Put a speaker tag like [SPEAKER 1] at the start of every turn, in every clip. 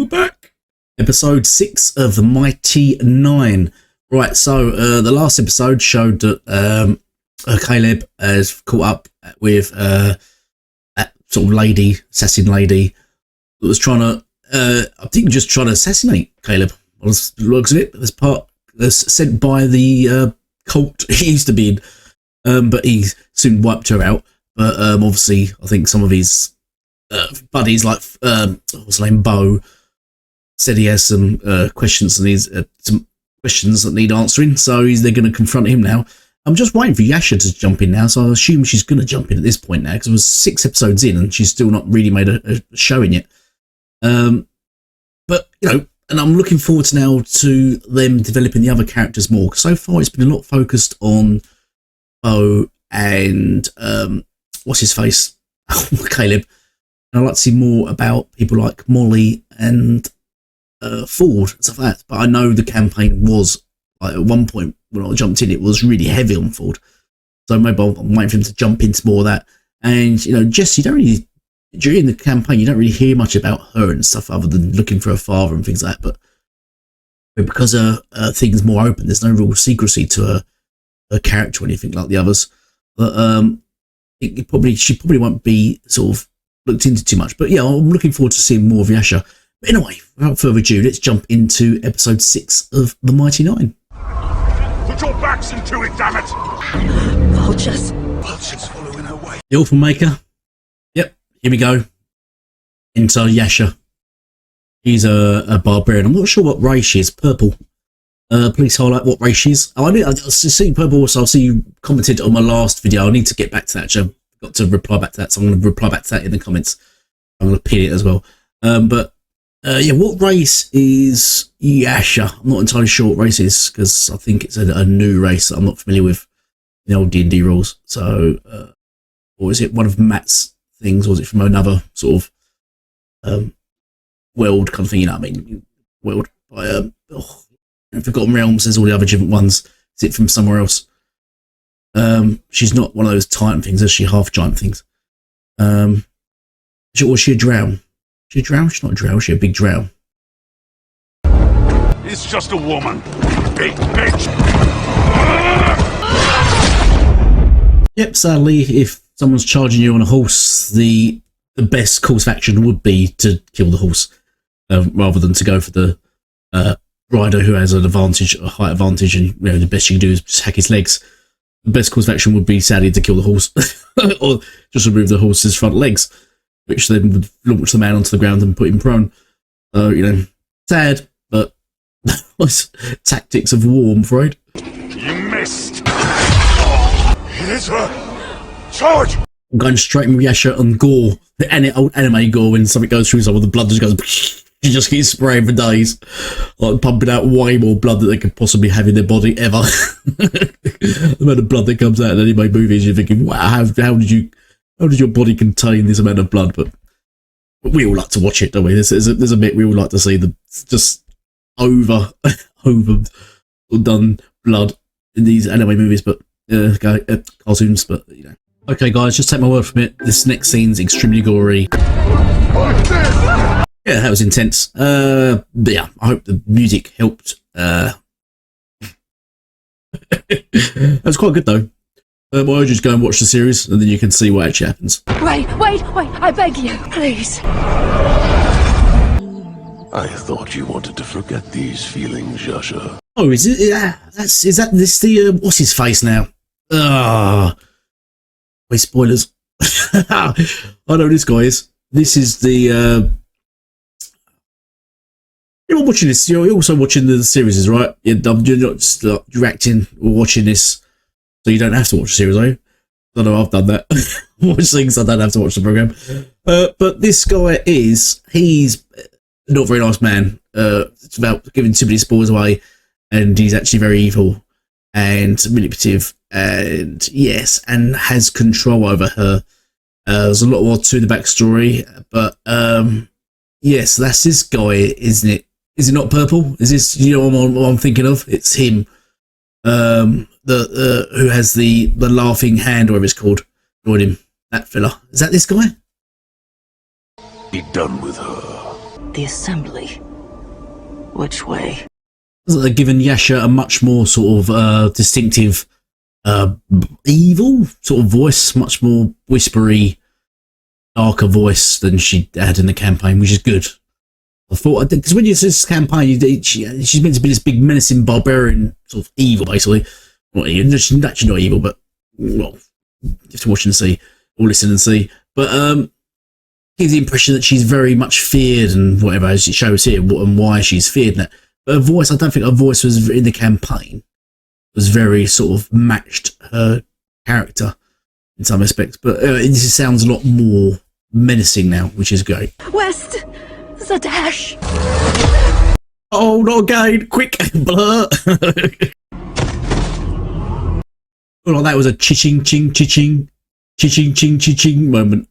[SPEAKER 1] we're back. Episode 6 of the Mighty Nine. Right, so the last episode showed that Caleb has caught up with that sort of lady, assassin lady, that was trying to, I think just trying to assassinate Caleb. Looks of it, as part sent by the cult he used to be in, but he soon wiped her out. But obviously, I think some of his buddies, like what's his name, Bo, said he has some questions and some questions that need answering. So they're going to confront him now. I'm just waiting for Yasha to jump in now, so I assume she's going to jump in at this point now, because it was 6 episodes in and she's still not really made a showing yet. But you know, and I'm looking forward to now to them developing the other characters more, because so far it's been a lot focused on Bo and what's his face, Caleb. And I'd like to see more about people like Molly and Ford and stuff like that. But I know the campaign was, like, at one point when I jumped in, it was really heavy on Ford. So maybe I'm waiting for him to jump into more of that. And, you know, Jess, you don't really, during the campaign, you don't really hear much about her and stuff other than looking for her father and things like that. But because her thing's more open, there's no real secrecy to her character or anything like the others. But she probably won't be sort of looked into too much. But yeah, I'm looking forward to seeing more of Yasha. But anyway, without further ado, let's jump into episode 6 of the Mighty Nine.
[SPEAKER 2] Put your backs into it, damn it!
[SPEAKER 3] Vultures.
[SPEAKER 2] Vultures following her way.
[SPEAKER 1] The Orphan Maker. Yep, here we go. Enter Yasha. He's a barbarian. I'm not sure what race she is. Purple. Please highlight what race she is. Oh, I see purple, so I see you commented on my last video. I need to get back to that. I've got to reply back to that, so I'm going to reply back to that in the comments. I'm going to pin it as well. Yeah, what race is Yasha? I'm not entirely sure what race it is, because I think it's a new race that I'm not familiar with the old D&D rules. So, or is it one of Matt's things, or is it from another sort of world kind of thing? You know what I mean? World by Forgotten Realms. There's all the other different ones. Is it from somewhere else? She's not one of those Titan things, is she? Half giant things. Was she a drow? She a drow? She's not a drow. Is she a big drow?
[SPEAKER 2] It's just a woman. Big bitch.
[SPEAKER 1] Yep, sadly, if someone's charging you on a horse, the best course of action would be to kill the horse, rather than to go for the rider who has an advantage, a height advantage, and you know, the best you can do is just hack his legs. The best course of action would be, sadly, to kill the horse, or just remove the horse's front legs, which then would launch the man onto the ground and put him prone. So, you know, sad, but tactics of war, I'm afraid.
[SPEAKER 2] You missed. It is her. Charge!
[SPEAKER 1] I'm going straight with Yasha and gore, the old anime gore, when something goes through someone, the blood just goes. She just keeps spraying for days, like pumping out way more blood than they could possibly have in their body ever. The amount of blood that comes out in anime movies, you're thinking, wow, how did your body contain this amount of blood? But we all like to watch it, don't we? There's a bit we all like to see, the just overdone blood in these anime movies, but cartoons. But you know, okay, guys, just take my word from it. This next scene's extremely gory. Yeah, that was intense. But yeah, I hope the music helped. That was quite good though. Why don't you just go and watch the series, and then you can see what actually happens.
[SPEAKER 3] Wait, I beg you, please.
[SPEAKER 4] I thought you wanted to forget these feelings, Yasha.
[SPEAKER 1] Oh, is it? Yeah, is that the what's his face now? Wait, spoilers. I know who this guy is. This is the. You're watching this. You're also watching the series, right? You're not just reacting or watching this, so you don't have to watch the series, are you? I know I've done that. Watch things I don't have to watch the program. But this guy he's not a very nice man. It's about giving too many spoilers away, and he's actually very evil and manipulative, and yes, and has control over her. There's a lot more to the backstory, but yes, that's this guy, isn't it? Is it not purple? Is this, you know, what I'm thinking of? It's him. Who has the laughing hand, or whatever it's called. Join him. That fella. Is that this guy?
[SPEAKER 4] Be done with her.
[SPEAKER 5] the assembly. Which way?
[SPEAKER 1] They're giving Yasha a much more sort of distinctive evil sort of voice, much more whispery, darker voice than she had in the campaign, which is good. I thought, because when you see this campaign, she's meant to be this big menacing barbarian sort of evil, basically. Well, she's actually not evil, but well, you have to watch and see, or listen and see. But gives the impression that she's very much feared and whatever, as it shows here, and why she's feared. That, but her voice, I don't think her voice was in the campaign was very sort of matched her character in some aspects. But this sounds a lot more menacing now, which is great.
[SPEAKER 3] West! The dash!
[SPEAKER 1] Oh, not again! Quick! Blur! Well, that was a ching ching ching ching ching ching moment.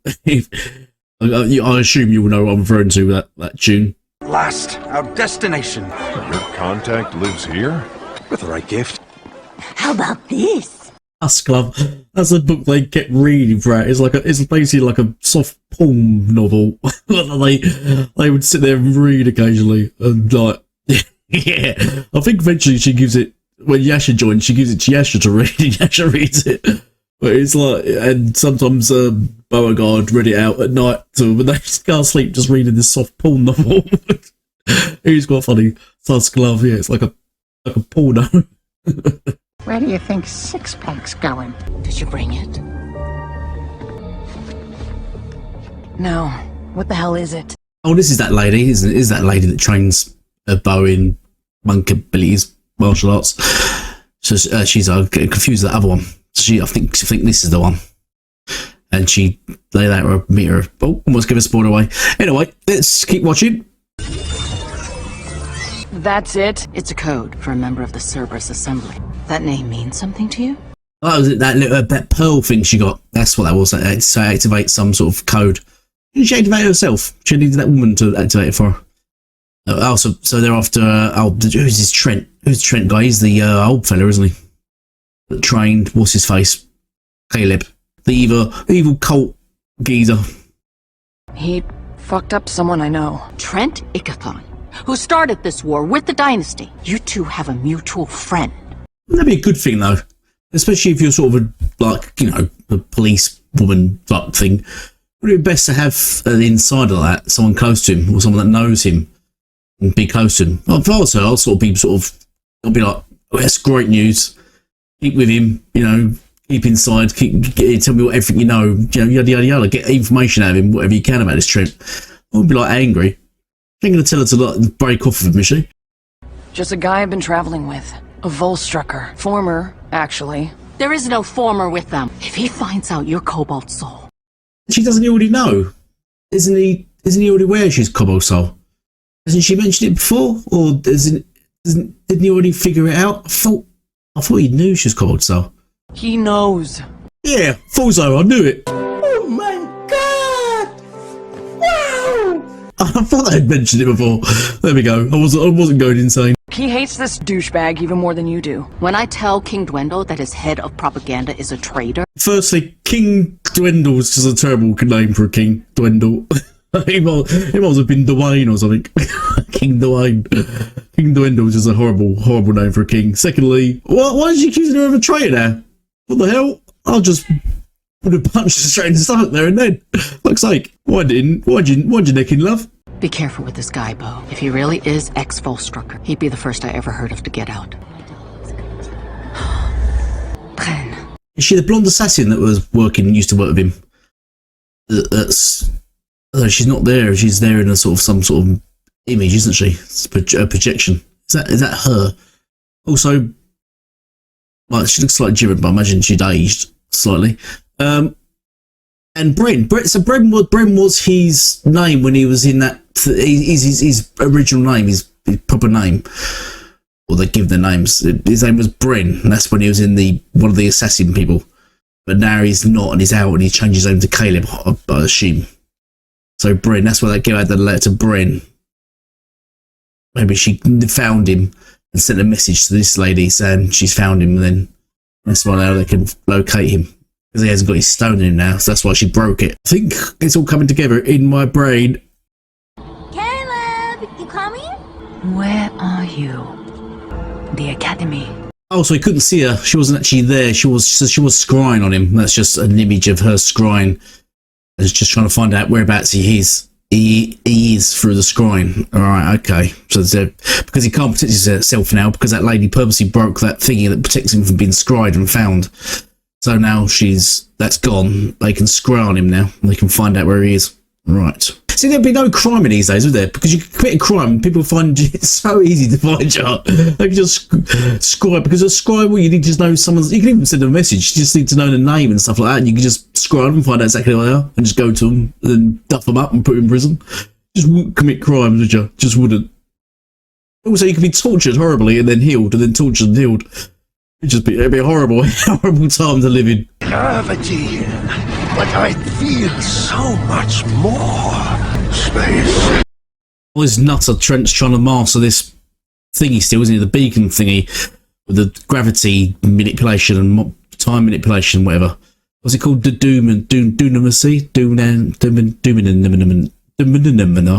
[SPEAKER 1] I assume you will know what I'm referring to with that tune.
[SPEAKER 6] Last, our destination.
[SPEAKER 2] Your contact lives here?
[SPEAKER 6] With the right gift.
[SPEAKER 5] How about this?
[SPEAKER 1] Husk Love. That's a book they kept reading throughout. It's basically like a soft porn novel. they would sit there and read occasionally, and like, yeah. I think eventually she gives it, when Yasha joins, she gives it to Yasha to read, and Yasha reads it. But it's like, and sometimes Beauregard read it out at night to when they just can't sleep, just reading this soft porn novel. It's quite funny. Husk Love, yeah, it's like a porno.
[SPEAKER 7] Where do you think Six Pack's going?
[SPEAKER 5] Did you bring it? No. What the hell is it?
[SPEAKER 1] Oh, this is that lady, isn't it? Is that lady that trains a bow in monk abilities, martial arts? So she's getting confused with the other one. So I think this is the one. And they let her meet her. Oh, almost give a spoiler away. Anyway, let's keep watching.
[SPEAKER 5] That's it? It's a code for a member of the Cerberus Assembly. That name means something to you?
[SPEAKER 1] Oh, was it that pearl thing she got? That's what that was. So activate some sort of code. Didn't she activate it herself? She needed that woman to activate it for her. Oh, so they're after. Who's this Trent? Who's Trent guy? He's the old fella, isn't he? That trained. What's his face? Caleb. The evil cult geezer.
[SPEAKER 5] He fucked up someone I know. Trent E.G.G, who started this war with the Dynasty. You two have a mutual friend.
[SPEAKER 1] That'd be a good thing, though. Especially if you're sort of a police woman type thing. Would it be best to have an insider like that, someone close to him, or someone that knows him, and be close to him? If I was her, I'll be like, oh, that's great news. Keep with him, keep inside, tell me everything you know, yada, yada, yada. Get information out of him, whatever you can about this trip. I would be like angry. I ain't going to tell her to break off with him, is she?
[SPEAKER 5] Just a guy I've been traveling with. A Volstrucker. Former, actually. There is no former with them. If he finds out you're Cobalt Soul.
[SPEAKER 1] She doesn't already know. Isn't he already aware she's Cobalt Soul? Hasn't she mentioned it before? Or didn't he already figure it out? I thought he knew she was Cobalt Soul.
[SPEAKER 5] He knows.
[SPEAKER 1] Yeah, thought so, I knew it.
[SPEAKER 7] Oh my god! Wow!
[SPEAKER 1] I thought I had mentioned it before. There we go. I wasn't going insane.
[SPEAKER 5] He hates this douchebag even more than you do. When I tell King Dwendal that his head of propaganda is a traitor...
[SPEAKER 1] Firstly, King Dwendal is just a terrible name for a king. Dwendal. He must have been Dwayne or something. King Dwayne. King Dwendal is just a horrible, horrible name for a king. Secondly, why is she accusing her of a traitor now? What the hell? I'll just put a punch straight in the stomach there and then. Fuck's sake. Why'd you neck in, love?
[SPEAKER 5] Be careful with this guy, Bo. If he really is ex-Volstrucker, he'd be the first I ever heard of to get out. Bren.
[SPEAKER 1] Is she the blonde assassin that used to work with him? She's not there. She's there in some sort of image, isn't she? It's a projection. Is that her? Also, well, she looks like Jiren, but I imagine she'd aged slightly. And Bren. So Bren was his name when he was in that. His original name, his proper name. Or they give their names. His name was Bren, and that's when he was in one of the assassin people. But now he's not, and he's out, and he changed his name to Caleb, I assume. So Bren, that's why they gave out the letter to Bren. Maybe she found him and sent a message to this lady saying she's found him, and then that's why now they can locate him. Because he hasn't got his stone in him now, so that's why she broke it. I think it's all coming together in my brain.
[SPEAKER 3] Caleb!
[SPEAKER 5] Where are you? The academy.
[SPEAKER 1] Oh, so he couldn't see her. She wasn't actually there. She was scrying on him. That's just an image of her scrying. It's just trying to find out whereabouts he is. He is through the scrying. All right, okay. So because he can't protect himself now, because that lady purposely broke that thingy that protects him from being scryed and found. So now that's gone. They can scry on him now. They can find out where he is. Right. See, there'd be no crime in these days, would there? Because you commit a crime, people find it so easy to find you. They can just scry, because a scry, well, you need to just know someone's. You can even send them a message. You just need to know the name and stuff like that, and you can just scry them and find out exactly who they are, and just go to them, and then duff them up and put them in prison. Just wouldn't commit crimes, would you? Just wouldn't. Also, you could be tortured horribly and then healed, and then tortured and healed. It'd be a horrible time to live in.
[SPEAKER 4] Gravity, but I feel so much more. Space.
[SPEAKER 1] Well, this nutter Trent's trying to master this thingy still, isn't he? The beacon thingy with the gravity manipulation and time manipulation, whatever. What's it called? The Dunacy? I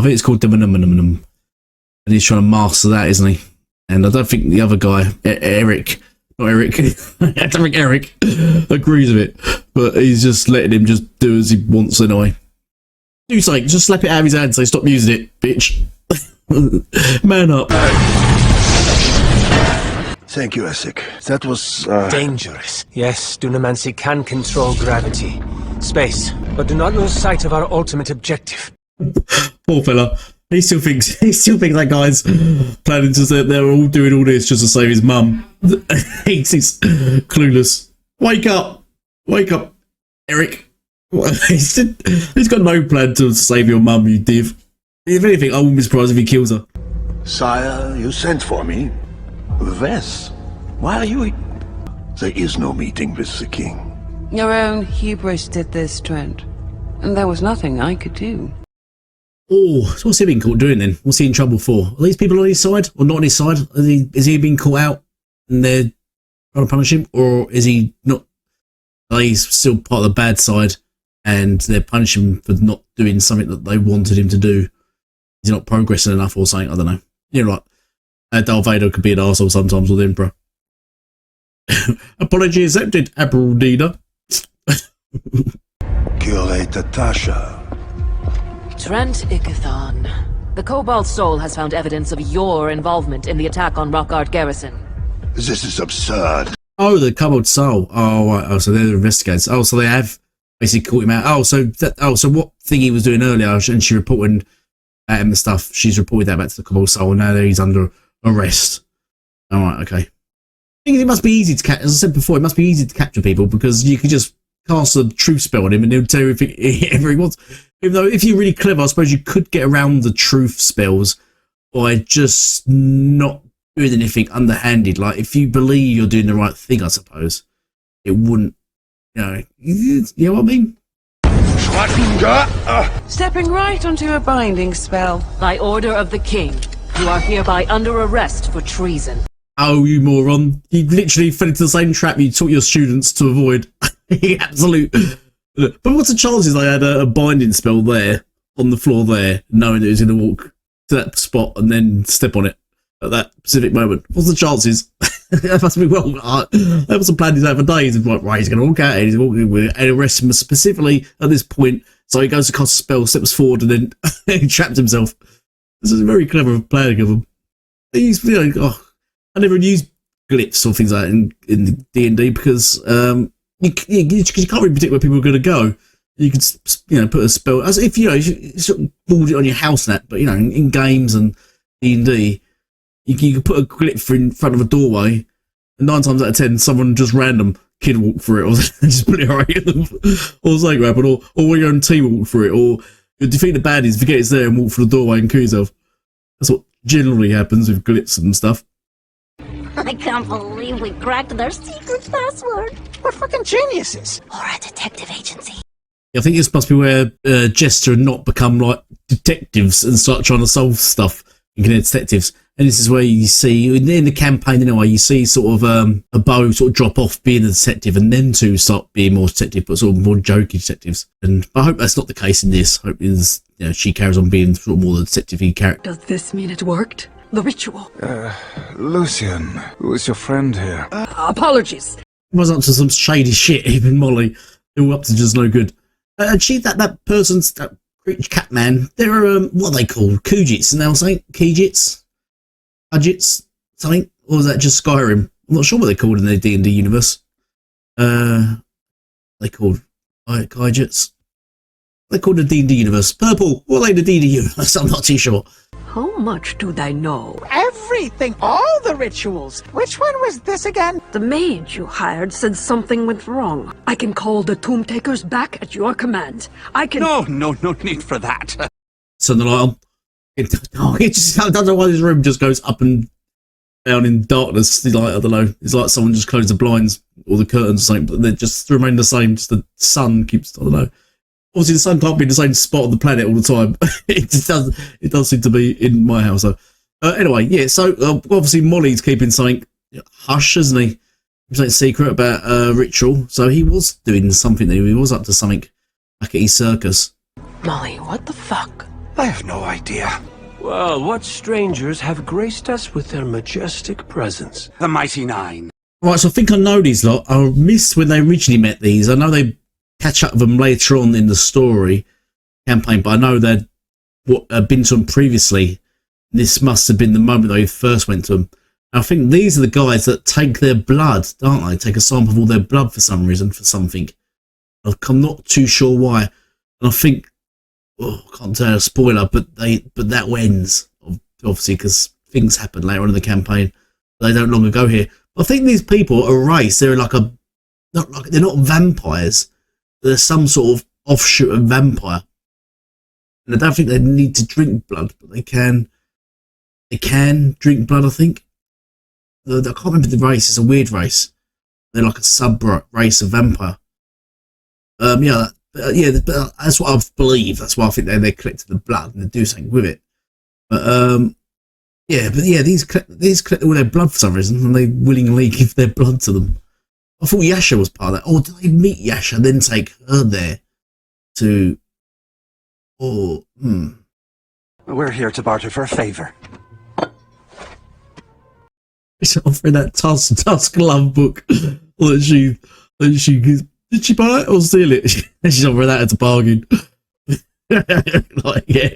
[SPEAKER 1] think it's called Dunaminum. And he's trying to master that, isn't he? And I don't think the other guy, Eric, I don't think Eric agrees with it, but he's just letting him just do as he wants anyway. Do something, just slap it out of his hand and say, stop using it, bitch. Man up.
[SPEAKER 4] Thank you, Essek. That was,
[SPEAKER 8] dangerous. Yes, Dunamancy can control gravity, space, but do not lose sight of our ultimate objective.
[SPEAKER 1] Poor fella. He still thinks that guy's planning to say they're all doing all this just to save his mum. He's clueless. Wake up, Eric. He's got no plan to save your mum, you div. If anything, I wouldn't be surprised if he kills her.
[SPEAKER 4] Sire, you sent for me. Vess, why are you... There is no meeting with the king.
[SPEAKER 9] Your own hubris did this, Trent. And there was nothing I could do.
[SPEAKER 1] Oh, so what's he been caught doing then? What's he in trouble for? Are these people on his side or not on his side? Is he being caught out and they're trying to punish him? Or is he not? Are he still part of the bad side and they're punishing him for not doing something that they wanted him to do? Is he not progressing enough or something? I don't know. You're right. Darth Vader could be an arsehole sometimes with the Emperor. Apology accepted, Abraldina.
[SPEAKER 4] Curator Tasha.
[SPEAKER 10] Trent E.G.G. The Cobalt Soul has found evidence of your involvement in the attack on Rockart Garrison.
[SPEAKER 4] This is absurd.
[SPEAKER 1] Oh, the Cobalt Soul. Oh, right. Oh, so they're the investigators. Oh, so they have basically caught him out. Oh, so what thing he was doing earlier, and she reported at him and stuff. She's reported that back to the Cobalt Soul, and now he's under arrest. All right, okay. I think it must be easy to catch. As I said before, it must be easy to capture people because you could just cast a truth spell on him and he'll tell you everything he wants. Even though if you're really clever, I suppose you could get around the truth spells by just not doing anything underhanded. Like if you believe you're doing the right thing, I suppose it wouldn't. You know what I mean?
[SPEAKER 9] Stepping right onto a binding spell.
[SPEAKER 10] By order of the king, you are hereby under arrest for treason.
[SPEAKER 1] Oh, you moron. You literally fell into the same trap you taught your students to avoid. Absolute. But what's the chances they had a binding spell there, on the floor there, knowing that it was going to walk to that spot and then step on it at that specific moment? What's the chances? That must be they must have planned this out for days. It's like, right, he's going to walk out and he's walking with it and arrest him specifically at this point. So he goes to cast a spell, steps forward, and then he traps himself. This is a very clever planning of him. He's, I never used glyphs or things like that in D&D because you can't really predict where people are going to go. You could put a spell as if you sort of board it on your house and that, but in games and D&D you can put a glyph in front of a doorway and 9 times out of 10 someone just random kid walk through it or just put it right in them or something happen or your own team will walk through it or you defeat the baddies, forget it's there and walk through the doorway and kill yourself. That's what generally happens with glyphs and stuff.
[SPEAKER 3] I can't believe we cracked their secret password.
[SPEAKER 8] We're fucking geniuses.
[SPEAKER 3] Or a detective agency.
[SPEAKER 1] I think this must be where Jester and Not become like detectives and start trying to solve stuff and get detectives. And this is where you see, in the campaign anyway, you see sort of a Bo sort of drop off being a detective and then two start being more detective, but sort of more jokey detectives. And I hope that's not the case in this. I hope she carries on being sort of more the detective-y character.
[SPEAKER 5] Does this mean it worked? The ritual?
[SPEAKER 6] Lucian, who is your friend here?
[SPEAKER 5] Apologies.
[SPEAKER 1] It was up to some shady shit, even Molly. They were up to just no good. And she, that person's, that cat man, they're, what are they called? Kujits, and they'll say? Kejits? Budgets? Something? Or was that just Skyrim? I'm not sure what they're called in the D&D universe. They called Kejits? They're called the D&D universe. Purple! What are they the D&D universe? I'm not too sure.
[SPEAKER 5] How much do they know?
[SPEAKER 7] Everything, all the rituals. Which one was this again?
[SPEAKER 5] The mage you hired said something went wrong. I can call the Tomb Takers back at your command. I can...
[SPEAKER 6] No need for that.
[SPEAKER 1] So the light on. I don't know why this room just goes up and down in darkness. Like, I don't know. It's like someone just closed the blinds or the curtains or something, but they just remain the same. Just the sun keeps, I don't know. Obviously, the sun can't be in the same spot on the planet all the time. It does seem to be in my house. So, anyway, yeah. So obviously, Molly's keeping something hush, isn't he? Something secret about ritual. So he was doing something. He was up to something back at his circus.
[SPEAKER 5] Molly, what the fuck?
[SPEAKER 6] I have no idea.
[SPEAKER 8] Well, what strangers have graced us with their majestic presence?
[SPEAKER 6] The mighty NEIN.
[SPEAKER 1] Right. So I think I know these lot. I missed when they originally met these. I know they catch up with them later on in the story campaign, but I know they'd been to them previously. This must have been the moment they first went to them. And I think these are the guys that take their blood, don't they? Take a sample of all their blood for some reason, for something. I'm not too sure why. And I think, I can't tell a spoiler, but that ends, obviously, because things happen later on in the campaign. They don't longer go here. But I think these people are a race. They're they're not vampires. There's some sort of offshoot of vampire. And I don't think they need to drink blood, but they can drink blood, I think. I can't remember the race. It's a weird race. They're like a sub-race of vampire. That's what I believe. That's why I think they collected the blood and they do something with it. But these collect all their blood for some reason, and they willingly give their blood to them. I thought Yasha was part of that. Or did they meet Yasha and then take her there to...
[SPEAKER 6] We're here to barter for a favour.
[SPEAKER 1] She's offering that Tusk love book that she did she buy it or steal it? She's offering that as a bargain. Like, yeah.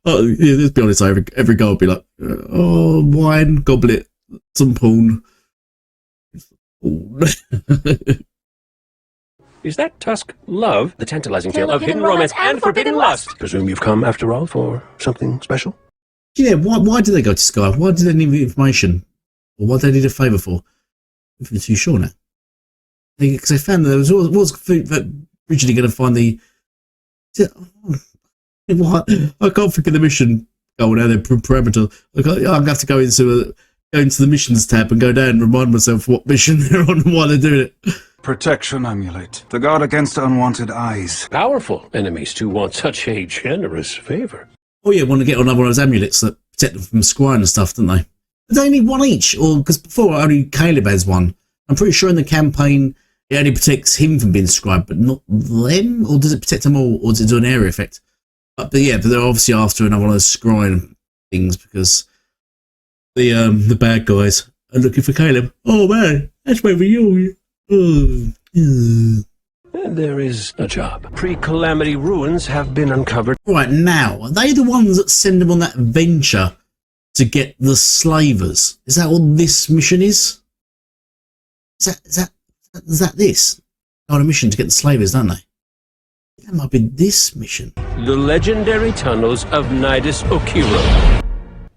[SPEAKER 1] Let's be honest, every guy would be like, wine, goblet, some porn.
[SPEAKER 11] Is that Tusk love, the tantalizing tale of hidden romance and forbidden lust? Presume you've come, after all, for something special?
[SPEAKER 1] Yeah, why did they go to Sky? Why did they need the information? Or what did they need a favour for? I'm too sure now. Because they found that there was originally going to find the... I can't think of the mission going out there, parameter. I'm going to have to go into the missions tab and go down and remind myself what mission they're on and why they're doing it.
[SPEAKER 6] Protection amulet. The guard against unwanted eyes.
[SPEAKER 11] Powerful enemies to want such a generous favour.
[SPEAKER 1] Oh yeah, want to get on one of those amulets that protect them from scrying and stuff, don't they? But they only one each, or because before only Caleb has one. I'm pretty sure in the campaign it only protects him from being scribed, but not them. Or does it protect them all, or does it do an area effect? But they're obviously after another one of those scrying things because the bad guys are looking for Caleb. Oh man, that's where you.
[SPEAKER 11] And there is a job. Pre-calamity ruins have been uncovered.
[SPEAKER 1] Right, now, are they the ones that send them on that venture to get the slavers? Is that what this mission is? Is that this? On a mission to get the slavers, don't they? That might be this mission.
[SPEAKER 11] The legendary tunnels of Nidus Okiro.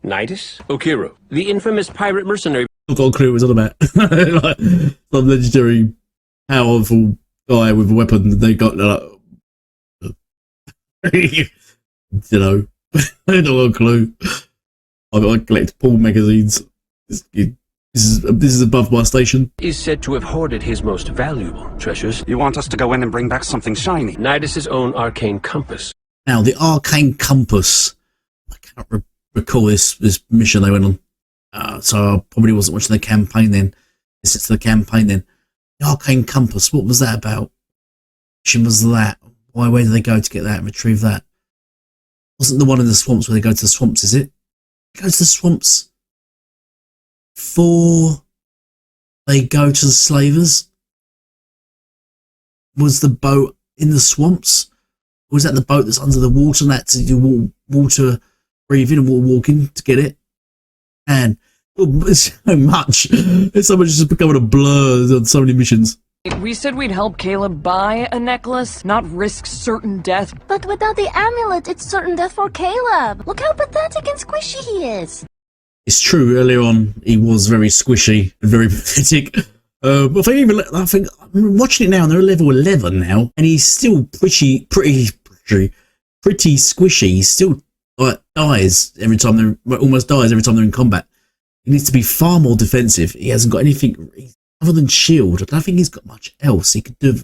[SPEAKER 11] Nidus Okiro, the infamous pirate mercenary.
[SPEAKER 1] I've got a clue what it's all about. Like, some legendary, powerful guy with a weapon that they got, you know, I don't got a clue. I collect porn magazines. This is above my station.
[SPEAKER 11] Is said to have hoarded his most valuable treasures.
[SPEAKER 6] You want us to go in and bring back something shiny?
[SPEAKER 11] Nidus's own arcane compass.
[SPEAKER 1] Now, the arcane compass. I cannot recall this mission they went on. So I probably wasn't watching the campaign then. Listening to the campaign then. The Arcane Compass, what was that about? Mission was that? Where did they go to get that and retrieve that? Wasn't the one in the swamps where they go to the swamps, is it? They go to the swamps before they go to the slavers? Was the boat in the swamps? Or was that the boat that's under the water and that to do water breathing and water walking to get it? And it's so much. It's so much just becoming a blur on so many missions.
[SPEAKER 5] We said we'd help Caleb buy a necklace, not risk certain death.
[SPEAKER 3] But without the amulet, it's certain death for Caleb. Look how pathetic and squishy he is.
[SPEAKER 1] It's true, earlier on he was very squishy and very pathetic. But I think I'm watching it now and they're at level 11 now, and he's still pretty squishy. He still dies every time almost dies every time they're in combat. He needs to be far more defensive. He hasn't got anything other than shield. I don't think he's got much else. He could do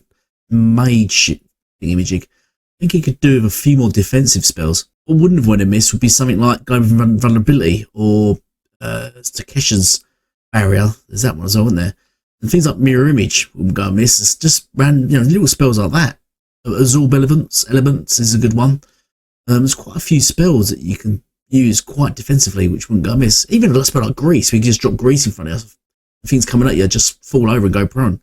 [SPEAKER 1] mage shit, E.G.G. I think he could do with a few more defensive spells. What wouldn't have went amiss would be something like going with vulnerability or Takesha's barrier. There's that one as well, isn't there? And things like mirror image wouldn't go amiss. It's just little spells like that. Absorb elements is a good one. There's quite a few spells that you can use quite defensively, which wouldn't go amiss. Even a spell like grease, we can just drop grease in front of you. If things coming at you, just fall over and go prone.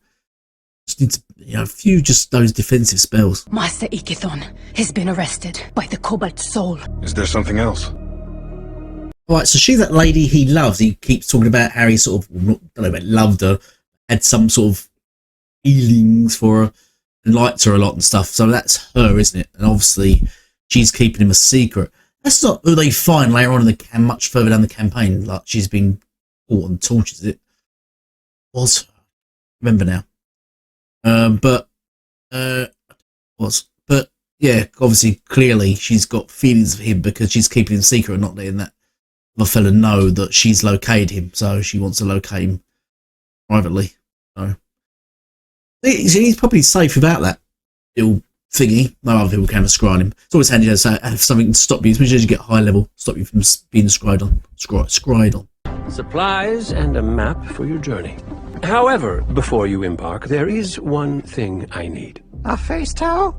[SPEAKER 1] Just need to, a few just those defensive spells.
[SPEAKER 12] Master E.G.G has been arrested by the Cobalt Soul.
[SPEAKER 2] Is there something else?
[SPEAKER 1] Right, so she's that lady he loves. He keeps talking about how he sort of, I don't know about loved her, had some sort of feelings for her, and liked her a lot and stuff. So that's her, isn't it? And obviously, she's keeping him a secret. That's not who they find later on in the much further down the campaign. Like she's been caught on torches. It was, remember now. But yeah, obviously, clearly, she's got feelings for him because she's keeping him secret and not letting that other fella know that she's located him. So she wants to locate him privately. So he's probably safe without that little thingy. No other people can scry on him. It's always handy to have something to stop you, especially as you get high level, stop you from being scried on.
[SPEAKER 11] Supplies and a map for your journey. However, before you embark, there is one thing I need.
[SPEAKER 7] A face towel?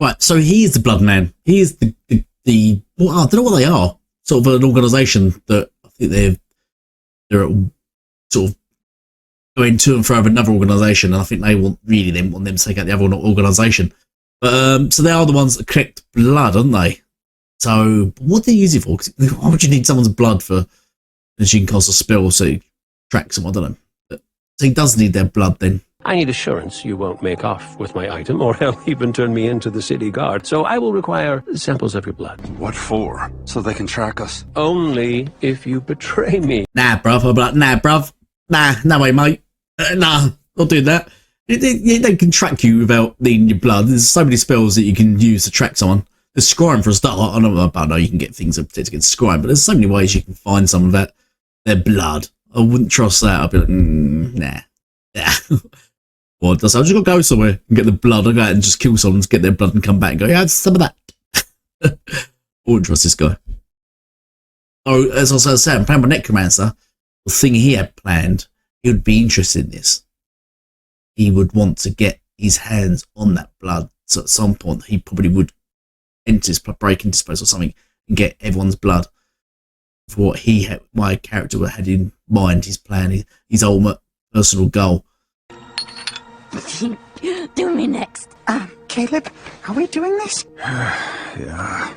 [SPEAKER 1] Right, so he is the Blood Man. He is the well, I don't know what they are. Sort of an organisation that I think they're sort of going to and fro of another organisation, and I think they want them to take out the other organisation. But so they are the ones that collect blood, aren't they? So what do they use it for? Why would you need someone's blood for? And she can cast a spell so he tracks them. I don't know. But, so he does need their blood then.
[SPEAKER 11] I need assurance you won't make off with my item, or hell, even turn me into the city guard. So I will require samples of your blood.
[SPEAKER 6] What for? So they can track us?
[SPEAKER 11] Only if you betray me.
[SPEAKER 1] Nah, bruv. I'm like, nah, bruv. Nah, no way, mate. Nah, not doing that. They can track you without needing your blood. There's so many spells that you can use to track someone. The scrying for a start. I don't know, you can get things that protect against scrying, but there's so many ways you can find someone that their blood. I wouldn't trust that. I'd be like, nah. Well, so I've just got to go somewhere and get the blood. I'll go out and just kill someone, get their blood and come back and go, yeah, it's some of that. I wouldn't trust this guy. Oh, as I was saying, I'm playing my Necromancer. The thing he had planned, he would be interested in this. He would want to get his hands on that blood. So at some point, he probably would break into space or something and get everyone's blood. For what my character had in mind, his plan, his ultimate personal goal.
[SPEAKER 3] Do me next.
[SPEAKER 7] Caleb, are we doing this?
[SPEAKER 6] Yeah.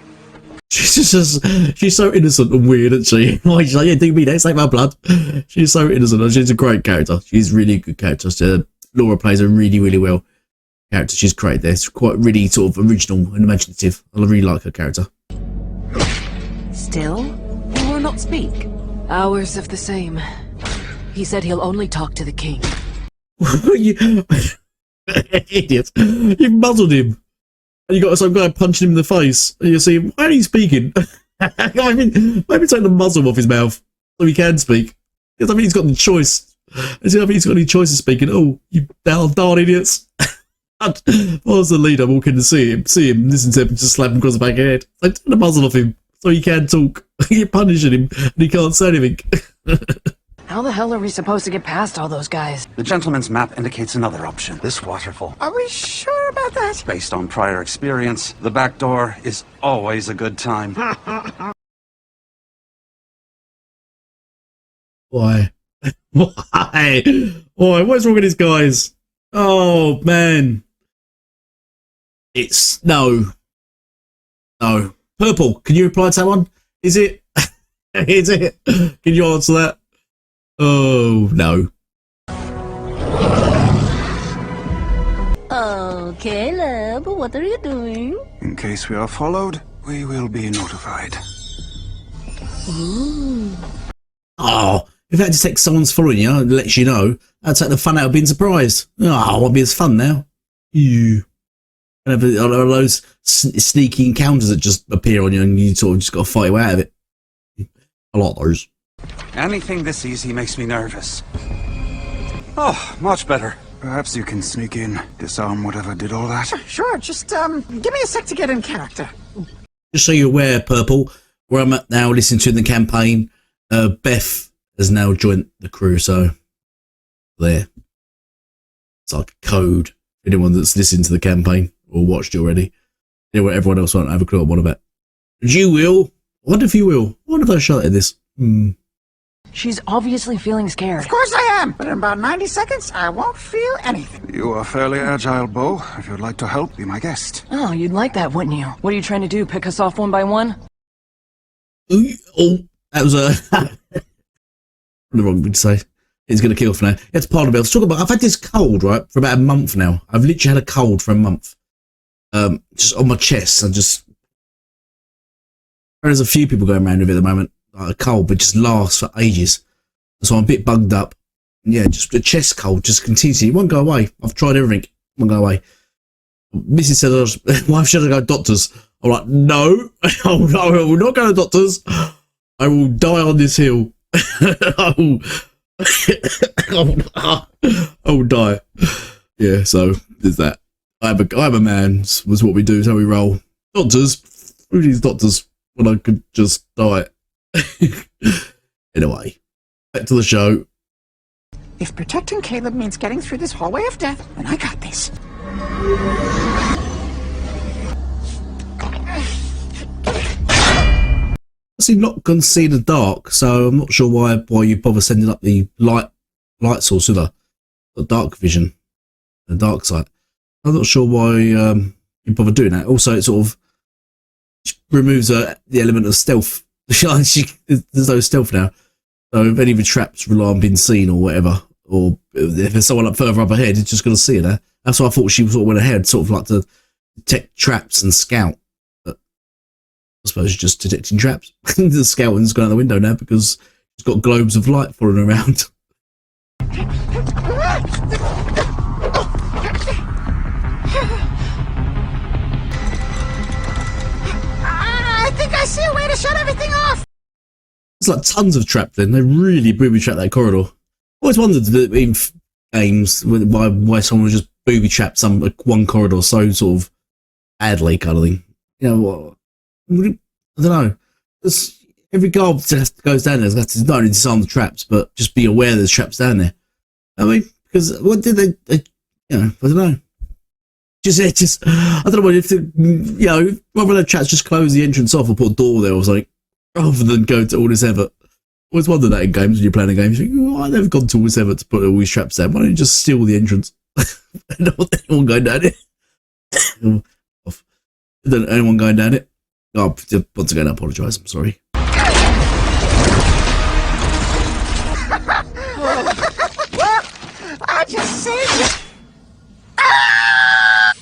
[SPEAKER 1] She's so innocent and weird, isn't she? She's like, yeah, do me next, take my blood. She's so innocent and she's a great character. She's really a good character. Laura plays her really, really well. Character she's created there. It's quite really sort of original and imaginative. I really like her character.
[SPEAKER 5] Still? Or not speak? Hours of the same. He said he'll only talk to the king.
[SPEAKER 1] You idiot. You've muzzled him. And you got some guy punching him in the face. And you see him, why are you speaking? maybe take the muzzle off his mouth so he can speak. Because I mean, he's got the choice. I think he's got any choice of speaking. Oh, you darn idiots. I was the leader walking to see him, listen to him, just slap him across the back of the head. So turn the muzzle off him. so he can't talk. You're punishing him and he can't say anything.
[SPEAKER 5] How the hell are we supposed to get past all those guys?
[SPEAKER 6] The gentleman's map indicates another option. This waterfall.
[SPEAKER 7] Are we sure about that?
[SPEAKER 6] Based on prior experience, the back door is always a good time.
[SPEAKER 1] Why? Why? Why? What's wrong with these guys? Oh, man. It's... No. No. Purple, can you reply to that one? Is it? Is it? Can you answer that? Oh, no.
[SPEAKER 3] Oh, Caleb, what are you doing?
[SPEAKER 6] In case we are followed, we will be notified.
[SPEAKER 3] Ooh.
[SPEAKER 1] Oh, if that detects someone's following you and lets you know, that'd take the fun out of being surprised. Oh, it won't be as fun now. You have those sneaky encounters that just appear on you and you sort of just got to fight your way out of it. A lot of those.
[SPEAKER 6] Anything this easy makes me nervous. Oh, much better. Perhaps you can sneak in, disarm whatever did all that.
[SPEAKER 7] Sure, just, give me a sec to get in character.
[SPEAKER 1] Just so you're aware, Purple, where I'm at now listening to the campaign, Beth has now joined the crew, so there. It's like a code. Anyone that's listened to the campaign or watched it already. Everyone else won't have a clue what about. But you will. I wonder if you will. I wonder if I shot at this.
[SPEAKER 5] She's obviously feeling scared.
[SPEAKER 7] Of course I am, but in about 90 seconds, I won't feel anything.
[SPEAKER 6] You are fairly agile, Bo. If you'd like to help, be my guest.
[SPEAKER 5] Oh, you'd like that, wouldn't you? What are you trying to do, pick us off one by one?
[SPEAKER 1] Oh, that was the wrong thing to say. It's going to kill for now. It's part of it. I was talking about, I've had this cold, right, for about a month now. I've literally had a cold for a month. Just on my chest. There's a few people going around with it at the moment. Like a cold, but just lasts for ages. So I'm a bit bugged up. Yeah, just a chest cold, just continues. It won't go away. I've tried everything. It won't go away. Mrs. said, why should I go to doctors? I'm like, no, I will not go to doctors. I will die on this hill. I will die. Yeah, so there's that. I'm a man, was what we do, is how we roll. Doctors, who needs doctors when I could just die? Anyway, back to the show.
[SPEAKER 7] If protecting Caleb means getting through this hallway of death, then I got this.
[SPEAKER 1] See, not can see the dark, so I'm not sure why you bother sending up the light source with her. The dark vision, the dark sight. I'm not sure why you bother doing that. Also, it sort of removes the element of stealth. There's no stealth now. So if any of the traps rely on being seen or whatever, or if there's someone up further up ahead, it's just going to see her there. That's why I thought she sort of went ahead, sort of like to detect traps and scout. But I suppose she's just detecting traps. The scouting's gone out the window now because she's got globes of light falling around.
[SPEAKER 7] I think I see a way to shut everything off.
[SPEAKER 1] There's like tons of traps then. They really booby trap that corridor. I always wondered in games why someone would just booby trap one corridor so sort of badly kind of thing. You know what? I don't know. Every guard that goes down there has to not only disarm the traps, but just be aware there's traps down there. I mean, because what did they you know, I don't know. Just I don't know if rather than traps, just close the entrance off or put a door there or something, rather than go to all this effort. I always wonder that in games when you're playing a game, you think, well, I've never gone to all this effort to put all these traps down. Why don't you just steal the entrance? I don't want anyone going down it. Anyone going down it? Oh, once again, I apologise. I'm sorry.
[SPEAKER 7] I just saved you.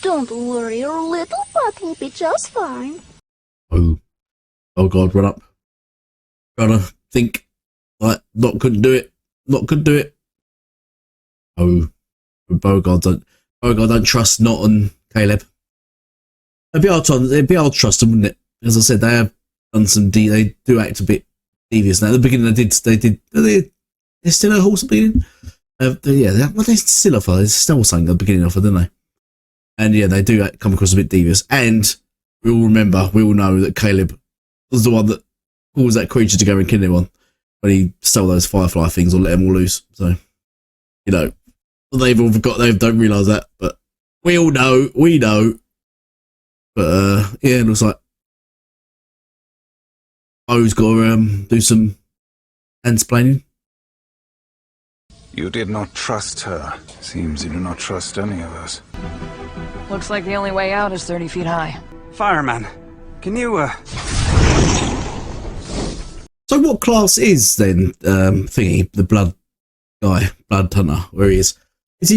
[SPEAKER 3] Don't worry, your little butt will be just fine.
[SPEAKER 1] Oh God, run up. Trying to think. Like, couldn't do it. Oh, Beauregard don't trust Not on Caleb. It'd be hard to trust them, wouldn't it? As I said, they have done some they do act a bit devious now. At the beginning they're still a horse at the beginning. They still offer. They stole something at the beginning of it, didn't they? And yeah, they do come across a bit devious. And we all know that Caleb was the one that caused that creature to go and kill anyone when he stole those firefly things or let them all loose. So, you know, they've all forgot, they don't realise that, but we all know, we know. But yeah, it looks like O's got to do some mansplaining.
[SPEAKER 6] You did not trust her. Seems you do not trust any of us.
[SPEAKER 5] Looks like the only way out is 30 feet high.
[SPEAKER 6] Fireman, can you,
[SPEAKER 1] So what class is then thingy, the blood guy, blood hunter, where he is? Is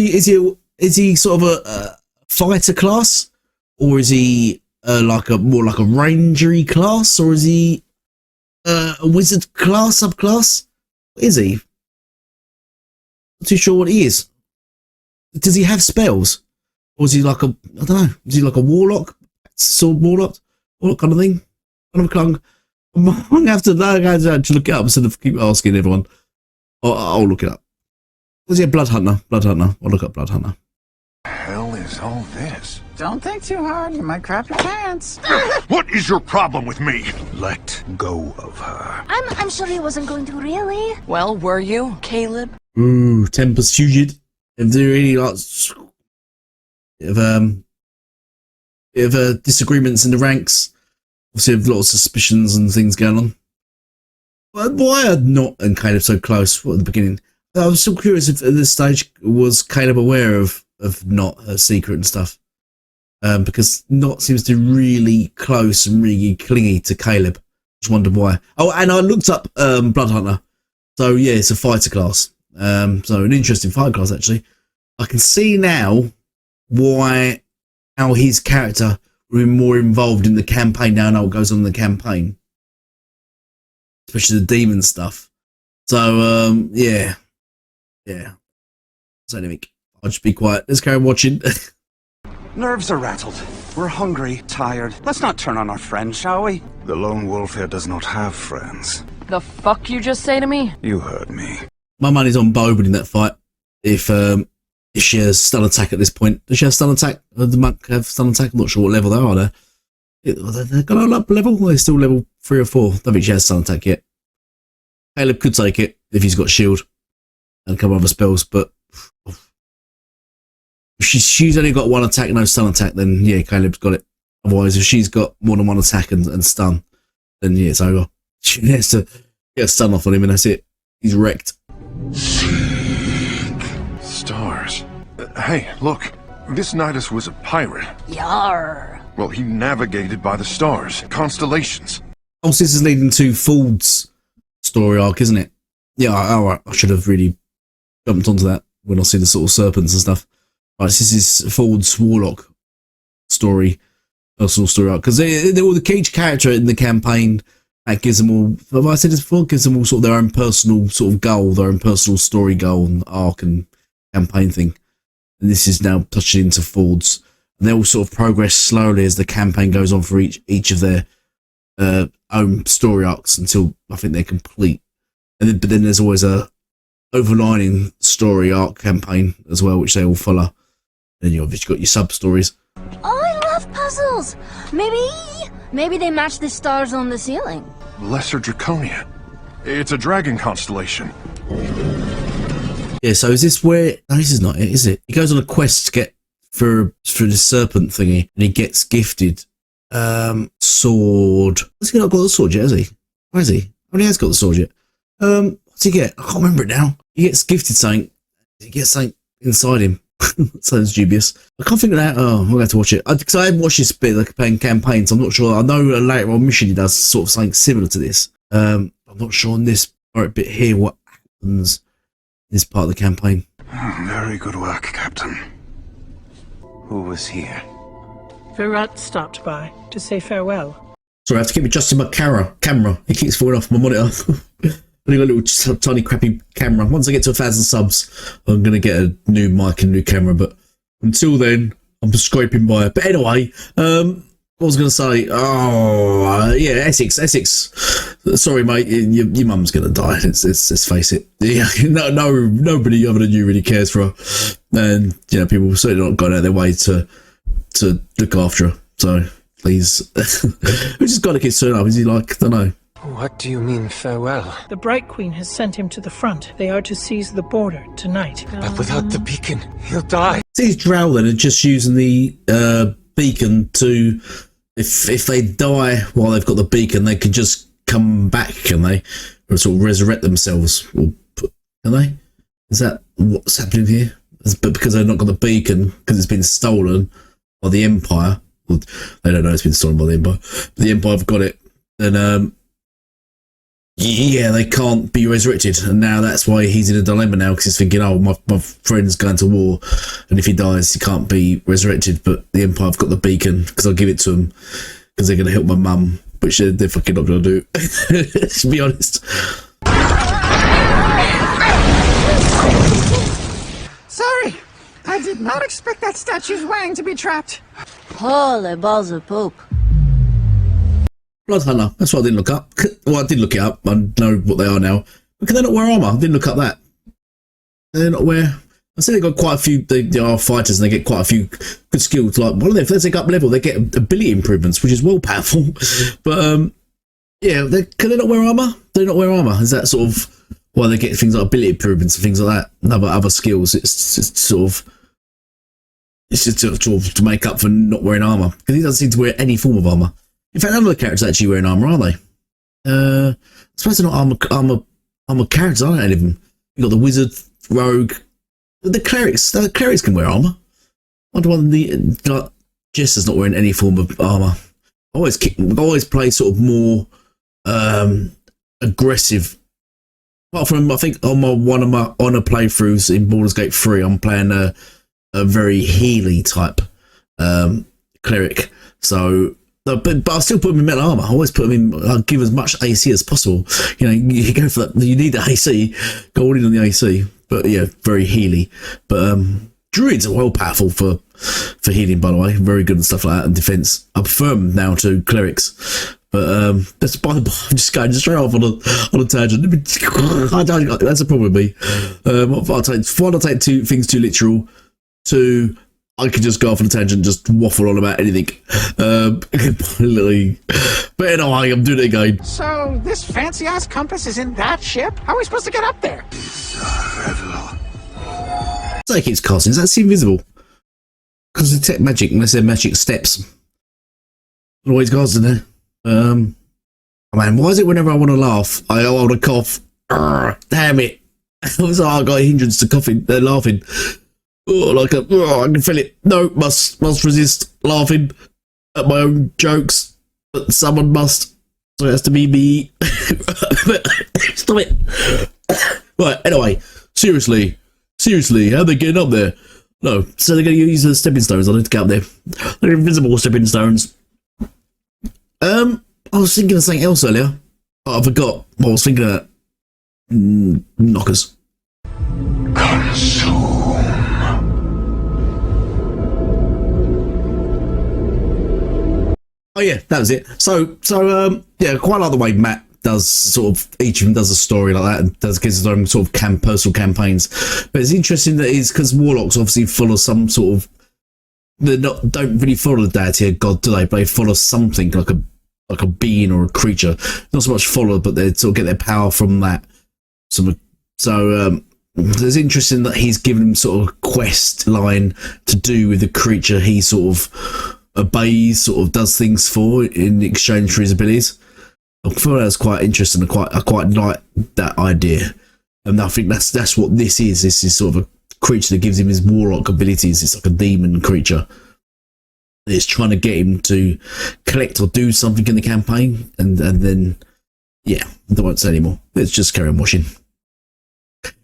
[SPEAKER 1] he sort of a fighter class, or is he more like a rangery class, or is he a wizard class, subclass? What is he? Not too sure what he is. Does he have spells, or is he like a, I don't know, is he like a warlock, sword warlock kind of thing? Kind of a clunk. I'm gonna have to look it up instead of keep asking everyone. I'll look it up. Was he a blood hunter? Blood hunter. I'll look up blood hunter.
[SPEAKER 4] Hell is all this?
[SPEAKER 7] Don't think too hard. You might crap your pants.
[SPEAKER 4] What is your problem with me? Let go of her.
[SPEAKER 3] I'm sure he wasn't going to really.
[SPEAKER 5] Well, were you, Caleb?
[SPEAKER 1] Ooh, tempers fugid. If there any like if disagreements in the ranks, obviously have a lot of suspicions and things going on. But why are Not and Caleb so close at the beginning? I was still curious if at this stage was Caleb aware of Not, her secret and stuff. Because Not seems to be really close and really clingy to Caleb. Just wondered why. Oh, and I looked up Blood Hunter. So yeah, it's a fighter class. So an interesting fighter class actually. I can see now how his character will be more involved in the campaign now. I know what goes on in the campaign, especially the demon stuff. So yeah. So anything, I'll just be quiet. Let's carry on watching.
[SPEAKER 6] Nerves are rattled. We're hungry, tired. Let's not turn on our friends, shall we? The lone wolf here does not have friends.
[SPEAKER 5] The fuck you just say to me?
[SPEAKER 6] You heard me.
[SPEAKER 1] My money's on Boban in that fight. If she has stun attack at this point. Does she have stun attack? Does the monk have stun attack? I'm not sure what level they are there. They've got all up level? Or they're still level 3 or 4. Don't think she has stun attack yet. Caleb could take it if he's got shield and a couple other spells, but if she's only got one attack, no stun attack, then yeah, Caleb's got it. Otherwise, if she's got more than one attack and stun, then yeah, it's over. She has to get a stun off on him and that's it. He's wrecked.
[SPEAKER 2] Stars. Hey, look. This Nidus was a pirate.
[SPEAKER 3] Yar.
[SPEAKER 2] Well, he navigated by the stars, constellations.
[SPEAKER 1] Oh, so this is leading to Ford's story arc, isn't it? Yeah, I should have really jumped onto that when I see the sort of serpents and stuff. Right, so this is Ford's warlock story, personal story arc, because they're all the key character in the campaign. That gives them all, have I said this before? Gives them all sort of their own personal sort of goal, their own personal story goal and arc and campaign thing. And this is now touching into Ford's. And they all sort of progress slowly as the campaign goes on for each of their own story arcs until I think they're complete. And but then there's always a overlining story arc campaign as well, which they all follow. Then you obviously got your sub stories.
[SPEAKER 3] Oh, I love puzzles. Maybe they match the stars on the ceiling.
[SPEAKER 2] Lesser Draconia. It's a dragon constellation.
[SPEAKER 1] Yeah, so is this where... No, this is not it, is it? He goes on a quest to get for the serpent thingy, and he gets gifted sword. Has he not got the sword yet, has he? Where is he? Oh, he has got the sword yet. What's he get? I can't remember it now. He gets gifted something. He gets something inside him. Sounds dubious. I can't think of that. Oh, I'm going to have to watch it. Because I haven't watched this bit of the campaign, so I'm not sure. I know later on mission he does sort of something similar to this. I'm not sure on this bit here what happens in this part of the campaign.
[SPEAKER 6] Very good work, Captain. Who was here?
[SPEAKER 13] Virat stopped by to say farewell.
[SPEAKER 1] Sorry, I have to keep adjusting my camera. It keeps falling off my monitor. Only got a little tiny crappy camera. Once I get to 1,000 subs, I'm going to get a new mic and new camera. But until then, I'm scraping by. But anyway, what was I going to say? Oh, yeah, Essex. Sorry, mate, your mum's going to die. Let's face it. Yeah, nobody other than you really cares for her. And, you know, people certainly not gone out of their way to look after her. So, please. We just got to get turning up. Is he like, I don't know.
[SPEAKER 8] What do you mean, farewell?
[SPEAKER 13] The Bright Queen has sent him to the front. They are to seize the border tonight.
[SPEAKER 8] But without the beacon, he'll die.
[SPEAKER 1] See, Drow then are just using the beacon to, if they die while they've got the beacon, they can just come back, can they? Or sort of resurrect themselves. Or, can they? Is that what's happening here? But because they've not got the beacon, because it's been stolen by the Empire, well, they don't know it's been stolen by the Empire, but the Empire have got it, then yeah, they can't be resurrected, and now that's why he's in a dilemma now, because he's thinking, oh, my friend's going to war, and if he dies, he can't be resurrected, but the Empire have got the beacon, because I'll give it to them, because they're going to help my mum, which they're fucking not going to do, to be honest.
[SPEAKER 7] Sorry, I did not expect that statue's wang to be trapped.
[SPEAKER 3] Holy balls of poop.
[SPEAKER 1] Blood Hunter, that's what I didn't look up. Well, I did look it up, I know what they are now. But can they not wear armour? I didn't look up that. They're not wear... I said they got quite a few, they are fighters and they get quite a few good skills. Like, what are they? If they go up level, they get ability improvements, which is well powerful. But, yeah, can they not wear armour? They not wear armour? Is that sort of why they get things like ability improvements and things like that? And other skills, it's sort of... It's just sort of to make up for not wearing armour. Because he doesn't seem to wear any form of armour. In fact, none of the characters are actually wearing armour, are they? I suppose they're not armour characters, aren't any of them? You've got the wizard, rogue... The clerics can wear armour. I wonder why the Jester's not wearing any form of armour. I always play sort of more aggressive. Apart from, I think on one of my honour playthroughs in Baldur's Gate 3, I'm playing a very Healy type cleric. So, but I still put him in metal armour. I always put him in. I give as much AC as possible. You know, you go for that. You need the AC. Go all in on the AC. But yeah, very Healy. But druids are well powerful for healing, by the way. Very good and stuff like that, and defense. I prefer them now to clerics. But that's by the by. I'm just going straight off on a tangent. That's a problem with me. Why not take two things too literal? Two, I could just go off on a tangent and just waffle on about anything. Literally. But anyway, I'm doing it again.
[SPEAKER 7] So, this fancy-ass compass is in that ship? How are we supposed to get up there?
[SPEAKER 1] So it keeps casting. Is that invisible? Because they detect magic unless they're magic steps. Always casting there. Oh man, why is it whenever I want to laugh, I want to cough? Damn it. I got a hindrance to coughing. They're laughing. Oh, I can feel it. No, must resist laughing at my own jokes. But someone must. So it has to be me. Stop it. Right, anyway. Seriously, how are they getting up there? No, so they're going to use the stepping stones. I need to get up there. They're invisible stepping stones. I was thinking of something else earlier. I forgot what I was thinking of. Knockers.
[SPEAKER 4] Consume.
[SPEAKER 1] Oh yeah, that was it. So yeah, quite like the way Matt does sort of, each of them does a story like that and gives his own sort of personal campaigns. But it's interesting that it's because Warlocks obviously follow some sort of, don't really follow the deity of God, do they? But they follow something like a being or a creature. Not so much follow, but they sort of get their power from that. So it's interesting that he's given him sort of a quest line to do with the creature he sort of obeys, sort of does things for in exchange for his abilities. I thought that was quite interesting. I quite like that idea, and I think that's what this is. This is sort of a creature that gives him his warlock abilities. It's like a demon creature. It's trying to get him to collect or do something in the campaign, and then yeah, I won't say anymore. Let's just carry on watching.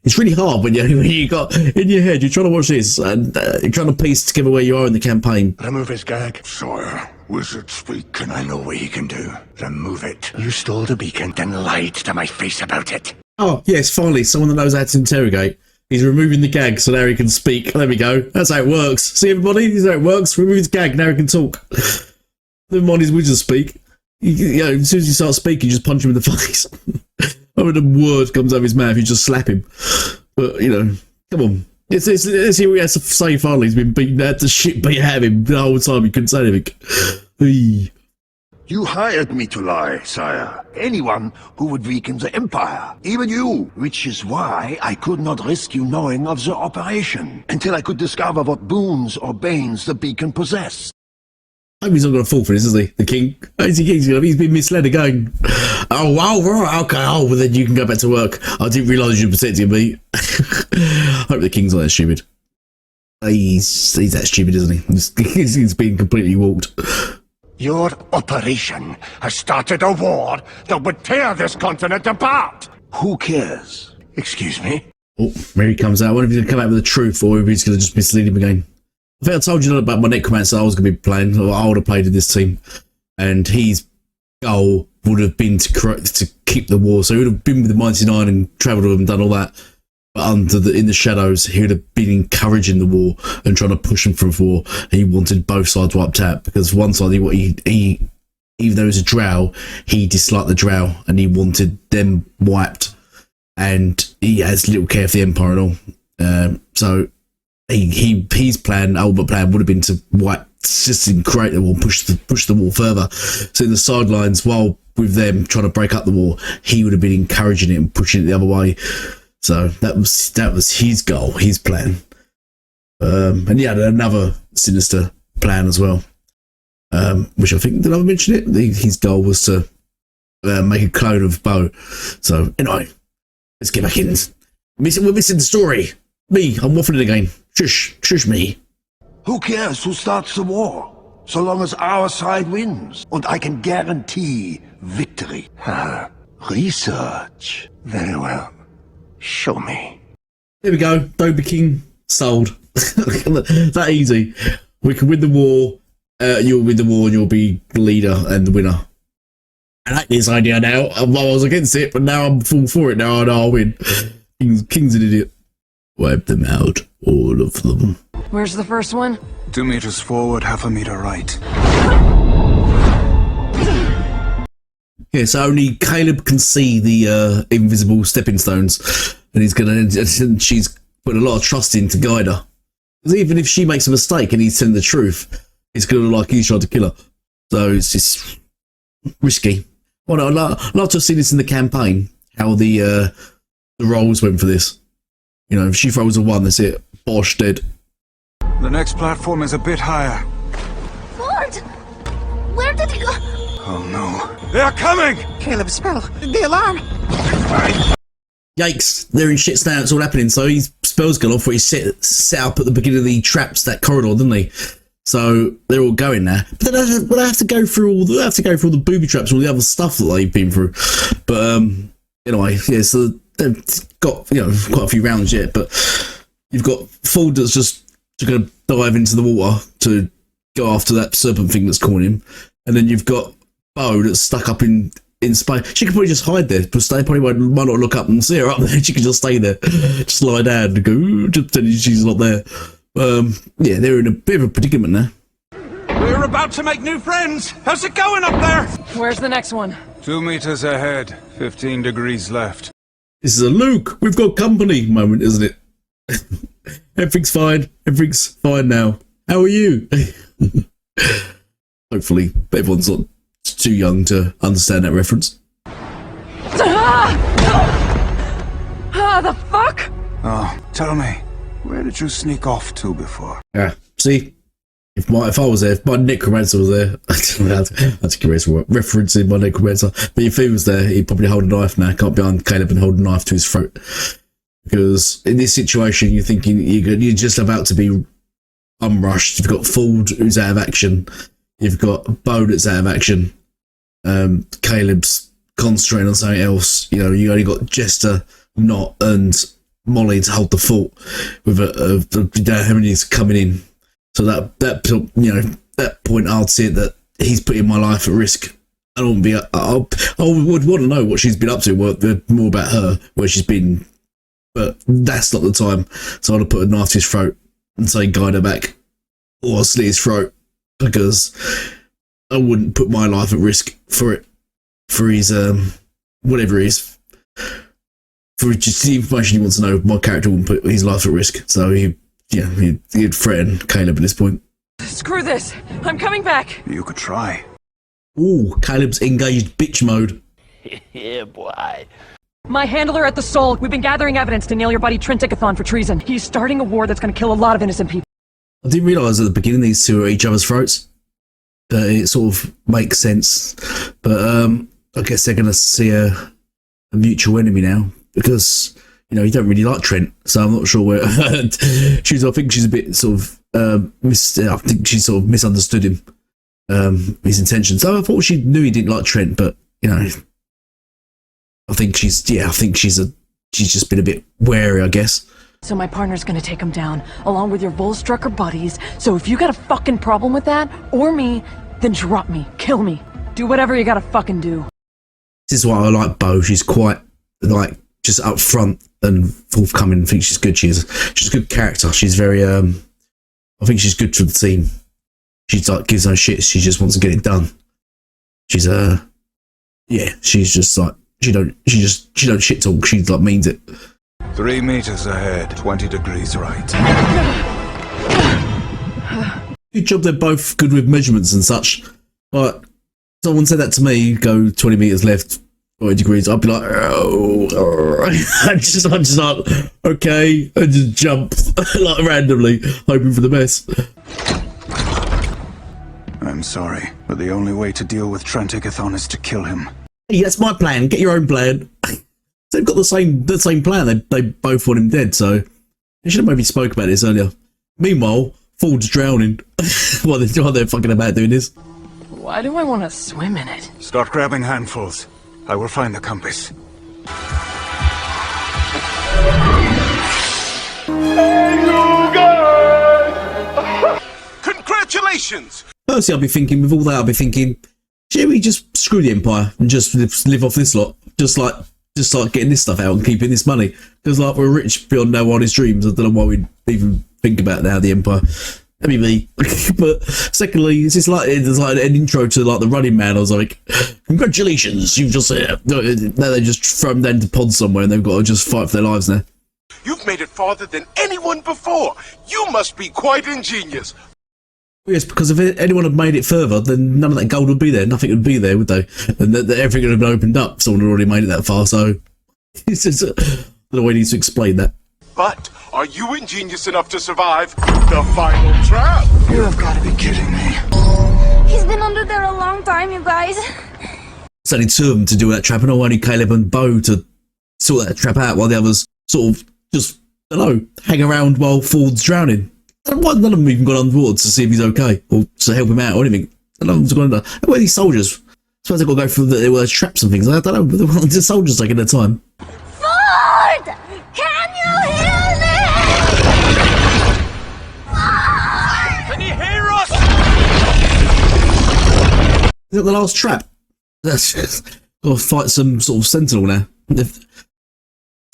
[SPEAKER 1] It's really hard when you got in your head, you're trying to watch this and you're trying to piece together where you are in the campaign.
[SPEAKER 4] Remove his gag. Sire, wizard speak, and I know what he can do. Remove it. You stole the beacon, then lied to my face about it.
[SPEAKER 1] Oh, yes, finally, someone that knows how to interrogate. He's removing the gag so now he can speak. There we go. That's how it works. See, everybody? This is how it works. Remove his gag, now he can talk. Never mind his wizard speak. You know, as soon as you start speaking, you just punch him in the face. When a word comes out of his mouth, you just slap him. But, you know, come on. Let's see what he has to say finally. He's been beaten out to shit, beat out of him the whole time. He couldn't say anything. Hey.
[SPEAKER 4] You hired me to lie, sire. Anyone who would weaken the Empire. Even you. Which is why I could not risk you knowing of the operation. Until I could discover what boons or banes the beacon possessed.
[SPEAKER 1] I hope he's not going to fall for this, is he? The king? He's been misled again. Oh, wow, right, okay. Oh, well, then you can go back to work. I didn't realise you were protecting me. I hope the king's not that stupid. He's that stupid, isn't he? He's been completely walked.
[SPEAKER 4] Your operation has started a war that would tear this continent apart. Who cares? Excuse me?
[SPEAKER 1] Oh, Mary comes out. I wonder if he's going to come out with the truth or if he's going to just mislead him again. I think I told you about my necromancer I was going to be playing, or I would have played in this team. And his goal would have been to keep the war. So he would have been with the Mighty Nine and travelled with them and done all that. But in the shadows, he would have been encouraging the war and trying to push them through war. And he wanted both sides wiped out because one side, he even though it was a drow, he disliked the drow and he wanted them wiped. And he has little care for the Empire and all. So his plan, ultimate plan, would have been to wipe, just create the war, push the war further. So in the sidelines, while with them trying to break up the war, he would have been encouraging it and pushing it the other way. So that was his goal, his plan. And he had another sinister plan as well, which I think, did I mention it? His goal was to make a clone of Bo. So anyway, let's get back in. We're missing the story. Me, I'm waffling again. Shush me.
[SPEAKER 4] Who cares who starts the war? So long as our side wins. And I can guarantee victory. Research. Very well. Show me.
[SPEAKER 1] There we go. Dober King sold. That easy. We can win the war. You'll win the war and you'll be the leader and the winner. I like this idea now. I was against it, but now I'm full for it. Now I know I'll win. King's an idiot. Wipe them out. All of them.
[SPEAKER 5] Where's the first one?
[SPEAKER 6] 2 meters forward, half a meter right.
[SPEAKER 1] Yeah, so only Caleb can see the invisible stepping stones, and she's put a lot of trust in to guide her. Because even if she makes a mistake and he's telling the truth, it's going to look like he's trying to kill her. So it's just risky. Well, I'd love to see this in the campaign, how the roles went for this. You know, if she throws a 1, that's it. Bosh, dead.
[SPEAKER 6] The next platform is a bit higher.
[SPEAKER 3] Lord! Where did he go?
[SPEAKER 6] Oh no. They are coming!
[SPEAKER 7] Caleb's spell. The alarm.
[SPEAKER 1] Yikes, they're in shit now, it's all happening. So his spell's gone off where he set up at the beginning of the traps, that corridor, didn't he? So they're all going now. But then they have to go through all the booby traps, all the other stuff that they've been through. But anyway, yeah, so they've got, you know, quite a few rounds yet, but you've got Ford that's just going to dive into the water to go after that serpent thing that's calling him. And then you've got Bo that's stuck up in space. She could probably just hide there, but they probably might not look up and see her up there. She could just stay there, just lie down and go, just pretend she's not there. Yeah, they're in a bit of a predicament now.
[SPEAKER 6] We're about to make new friends. How's it going up there?
[SPEAKER 5] Where's the next one?
[SPEAKER 6] 2 meters ahead, 15 degrees left.
[SPEAKER 1] This is a Luke, we've got company moment, isn't it? Everything's fine now. How are you? Hopefully everyone's not too young to understand that reference.
[SPEAKER 5] The fuck?
[SPEAKER 6] Oh, tell me, where did you sneak off to before?
[SPEAKER 1] Yeah, see, if I was there, if my necromancer was there, that's curious referencing my necromancer. But if he was there, he'd probably hold a knife now. Can't be behind Caleb and hold a knife to his throat. Because in this situation, you're thinking you're just about to be unrushed. You've got Ford who's out of action. You've got Bo that's out of action. Caleb's concentrating on something else. You know, you only got Jester, Knot, and Molly to hold the fort with you know how many's coming in. So that point, I'd say that he's putting my life at risk. I would want to know what she's been up to. More about her, where she's been, but that's not the time. So I'd put a knife to his throat and say guide her back, or slit his throat, because I wouldn't put my life at risk for it, for his whatever it is, for just the information he wants to know. My character wouldn't put his life at risk, so he'd threaten Caleb at this point.
[SPEAKER 5] Screw this. I'm coming back.
[SPEAKER 6] You could try.
[SPEAKER 1] Ooh, Caleb's engaged bitch mode.
[SPEAKER 11] Yeah, boy.
[SPEAKER 5] My handler at the Soul. We've been gathering evidence to nail your buddy Trent Ickathon for treason. He's starting a war that's gonna kill a lot of innocent people.
[SPEAKER 1] I didn't realise at the beginning these two are at each other's throats. It sort of makes sense. But I guess they're going to see a mutual enemy now. Because, you know, you don't really like Trent. So I'm not sure where... I think she's a bit sort of... I think she sort of misunderstood him. His intentions. So I thought she knew he didn't like Trent. But, you know... I think she's just been a bit wary, I guess.
[SPEAKER 5] So my partner's gonna take him down, along with your Volstrucker buddies. So if you got a fucking problem with that, or me, then drop me, kill me. Do whatever you gotta fucking do.
[SPEAKER 1] This is why I like Bo. She's quite, like, just up front and forthcoming. I think she's good. She's a good character. She's very, I think she's good for the team. She's like, gives no shit. She just wants to get it done. She's, yeah, she's just like, she don't shit talk. She like means it.
[SPEAKER 6] 3 meters ahead, 20 degrees right.
[SPEAKER 1] Good job, they're both good with measurements and such. But someone said that to me, go 20 meters left, 40 degrees, I'd be like, oh. I'm just like, okay, and just jump, like randomly, hoping for the best.
[SPEAKER 6] I'm sorry, but the only way to deal with Trent Ickathon is to kill him.
[SPEAKER 1] Hey, that's my plan, get your own plan. They've got the same plan. They both want him dead, so they should have maybe spoke about this earlier. Meanwhile, Ford's drowning while they're fucking about doing this.
[SPEAKER 5] Why do I want to swim in it?
[SPEAKER 6] Start grabbing handfuls. I will find the compass.
[SPEAKER 14] Hey, you guys! Congratulations!
[SPEAKER 1] Firstly, I'll be thinking, with all that, I'll be thinking, should we just screw the Empire and just live off this lot? Just start getting this stuff out and keeping this money. Because like we're rich beyond our wildest dreams. I don't know why we'd even think about now the Empire. That'd be me. But secondly, it's like an intro to like the Running Man. I was like, congratulations, you've just now they just throw them down to pods somewhere and they've got to just fight for their lives now.
[SPEAKER 14] You've made it farther than anyone before. You must be quite ingenious.
[SPEAKER 1] Yes, because if anyone had made it further, then none of that gold would be there. Nothing would be there, would they? And everything would have been opened up. Someone had already made it that far, so it's just the way he needs to explain that.
[SPEAKER 14] But are you ingenious enough to survive the final trap?
[SPEAKER 6] You have got to be kidding me.
[SPEAKER 3] He's been under there a long time, you guys.
[SPEAKER 1] It's only two of them to do that trap, and only Caleb and Bo to sort that trap out, while the others sort of just, I don't know, hang around while Ford's drowning. None of them even got on board to see if he's okay or to help him out or anything. None of them's gone under. Where are these soldiers? I suppose they've got to go through the traps and things. I don't know. The soldiers taking their time.
[SPEAKER 3] Ford! Can you hear me?
[SPEAKER 14] Can you hear us?
[SPEAKER 1] Is that the last trap? That's just got to fight some sort of sentinel now.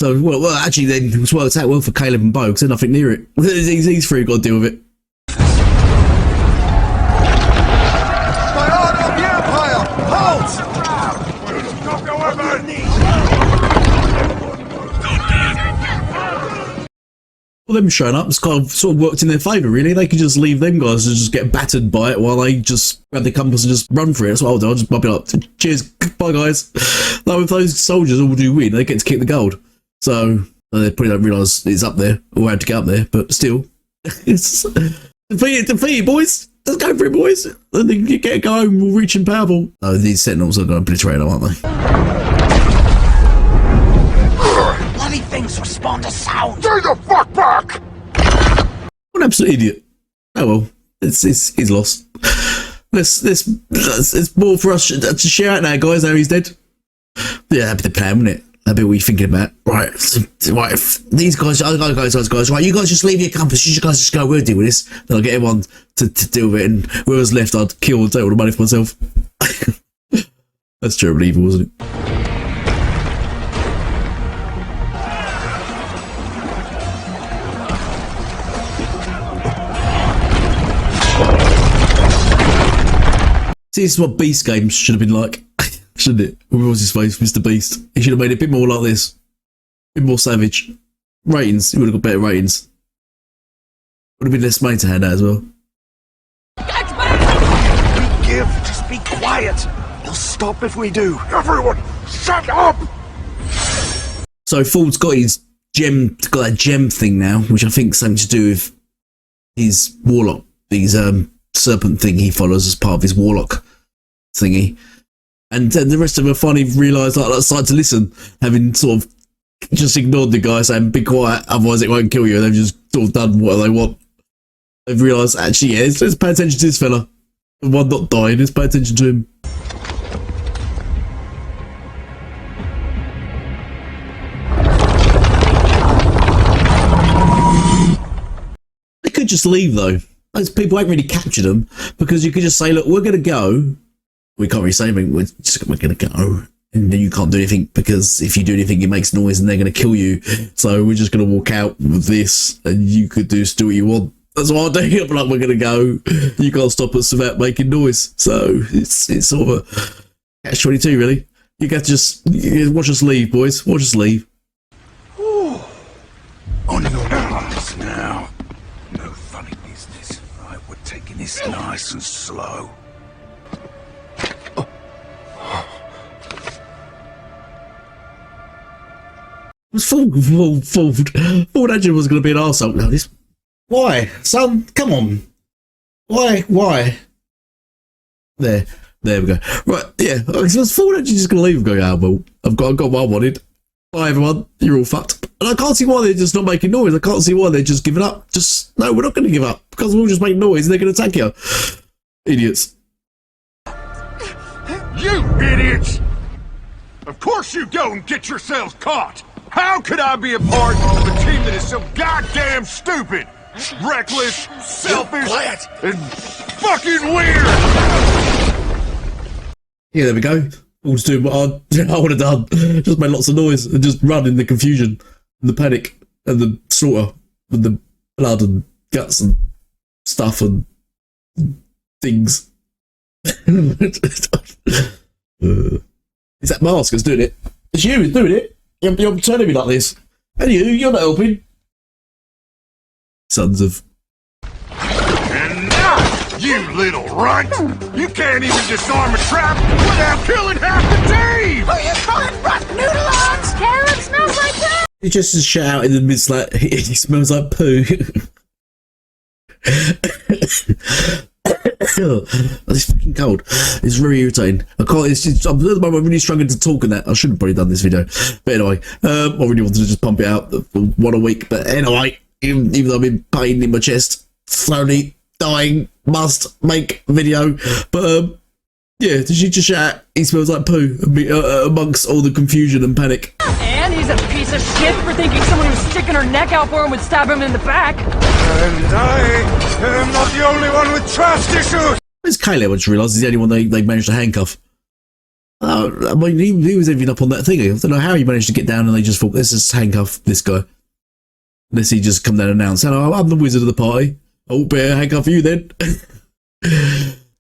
[SPEAKER 1] So, well, actually, then it's worked out well for Caleb and Bo because they're nothing near it. These three got to deal with it.
[SPEAKER 14] My order of the Empire! Halt! Don't go over!
[SPEAKER 1] Well, them showing up, it's kind of sort of worked in their favour, really. They could just leave them guys to just get battered by it while they just grab the compass and just run for it. That's what I'll do. I'll be like, cheers, bye guys. Like, if those soldiers all do win, they get to keep the gold. So they probably don't realise it's up there or how to get up there, but still, it's defeat, boys. Let's go for it, boys. And then go home, all rich and powerful. Oh, these sentinels are going to obliterate them, aren't they?
[SPEAKER 7] Bloody things respond to sound.
[SPEAKER 14] Stay the fuck back!
[SPEAKER 1] What an absolute idiot. Oh well, he's lost. It's more for us to share out now, guys. Now he's dead. Yeah, that'd be the plan, wouldn't it? That'd be what you're thinking about. Right, if these guys, right, you guys just leave your compass, you guys just go, we'll deal with this. Then I'll get everyone to deal with it, and whoever's left, I'd kill and take all the money for myself. That's terribly evil, wasn't it? See, this is what Beast games should have been like. Shouldn't it? What was his face? Mr. Beast. He should have made it a bit more like this. A bit more savage. Ratings. He would have got better ratings. Would have been less money to hand out as well.
[SPEAKER 6] live. Just be quiet. They'll stop if we do.
[SPEAKER 2] Everyone, shut up!
[SPEAKER 1] So Ford's got his got that gem thing now, which I think is something to do with his warlock, his serpent thing he follows as part of his warlock thingy. And then the rest of them finally realised like decided to listen, having sort of just ignored the guy saying be quiet, otherwise it won't kill you. They've just sort of done what they want. They've realised actually, yeah, let's pay attention to this fella. The one not dying, let's pay attention to him. They could just leave though. Those people ain't really captured them because you could just say, look, we're going to go. We can't really say anything. We're going to go. And then you can't do anything because if you do anything, it makes noise and they're going to kill you. So we're just going to walk out with this and you could do what you want. That's what I'll do. I'm like, we're going to go. You can't stop us without making noise. So it's sort of a catch-22 really. You got to just watch us leave, boys. Watch us leave.
[SPEAKER 6] On your knees now. No funny business. Right, we're taking this nice and slow.
[SPEAKER 1] Ford actually was going to be an arsehole. No, this. Why? Son, come on. Why? There we go. Right, yeah. So Ford actually just going to leave and go, yeah, well, I've got what I wanted. Bye, everyone. You're all fucked. And I can't see why they're just not making noise. I can't see why they're just giving up. No, we're not going to give up because we'll just make noise and they're going to attack you. Idiots.
[SPEAKER 2] You idiots! Of course you go and get yourselves caught! How could I be a part of a team that is so goddamn stupid, reckless, selfish, and fucking weird?
[SPEAKER 1] Yeah, there we go. All just doing what I would have done. Just made lots of noise and just run in the confusion and the panic and the slaughter and the blood and guts and stuff and things. It's that mask that's doing it. It's you who's doing it. You're turning me like this. And you're not helping. Sons of...
[SPEAKER 2] And now, you little runt! You can't even disarm a trap without killing half the team!
[SPEAKER 7] Who you calling rough noodle arms?
[SPEAKER 3] Caleb smells like poo!
[SPEAKER 1] He just shout out in the midst like, he smells like poo. It's fucking cold. It's very irritating. I can't. I'm at the moment I'm really struggling to talk in that. I shouldn't have probably done this video, but anyway, I really wanted to just pump it out for one a week. But anyway, even though I'm in pain in my chest, slowly dying, must make video. But yeah, did she just shout? He smells like poo amongst all the confusion and panic.
[SPEAKER 5] And he's a piece of shit for thinking someone who's sticking her neck out for him would stab him in the back.
[SPEAKER 6] And I am not the only one with trust issues!
[SPEAKER 1] Where's Caleb? I just realised he's the only one they managed to handcuff. I mean, he was ending up on that thing. I don't know how he managed to get down and they just thought, let's just handcuff this guy. Unless he just come down and announced, hello, I'm the wizard of the party. Oh, better handcuff you then.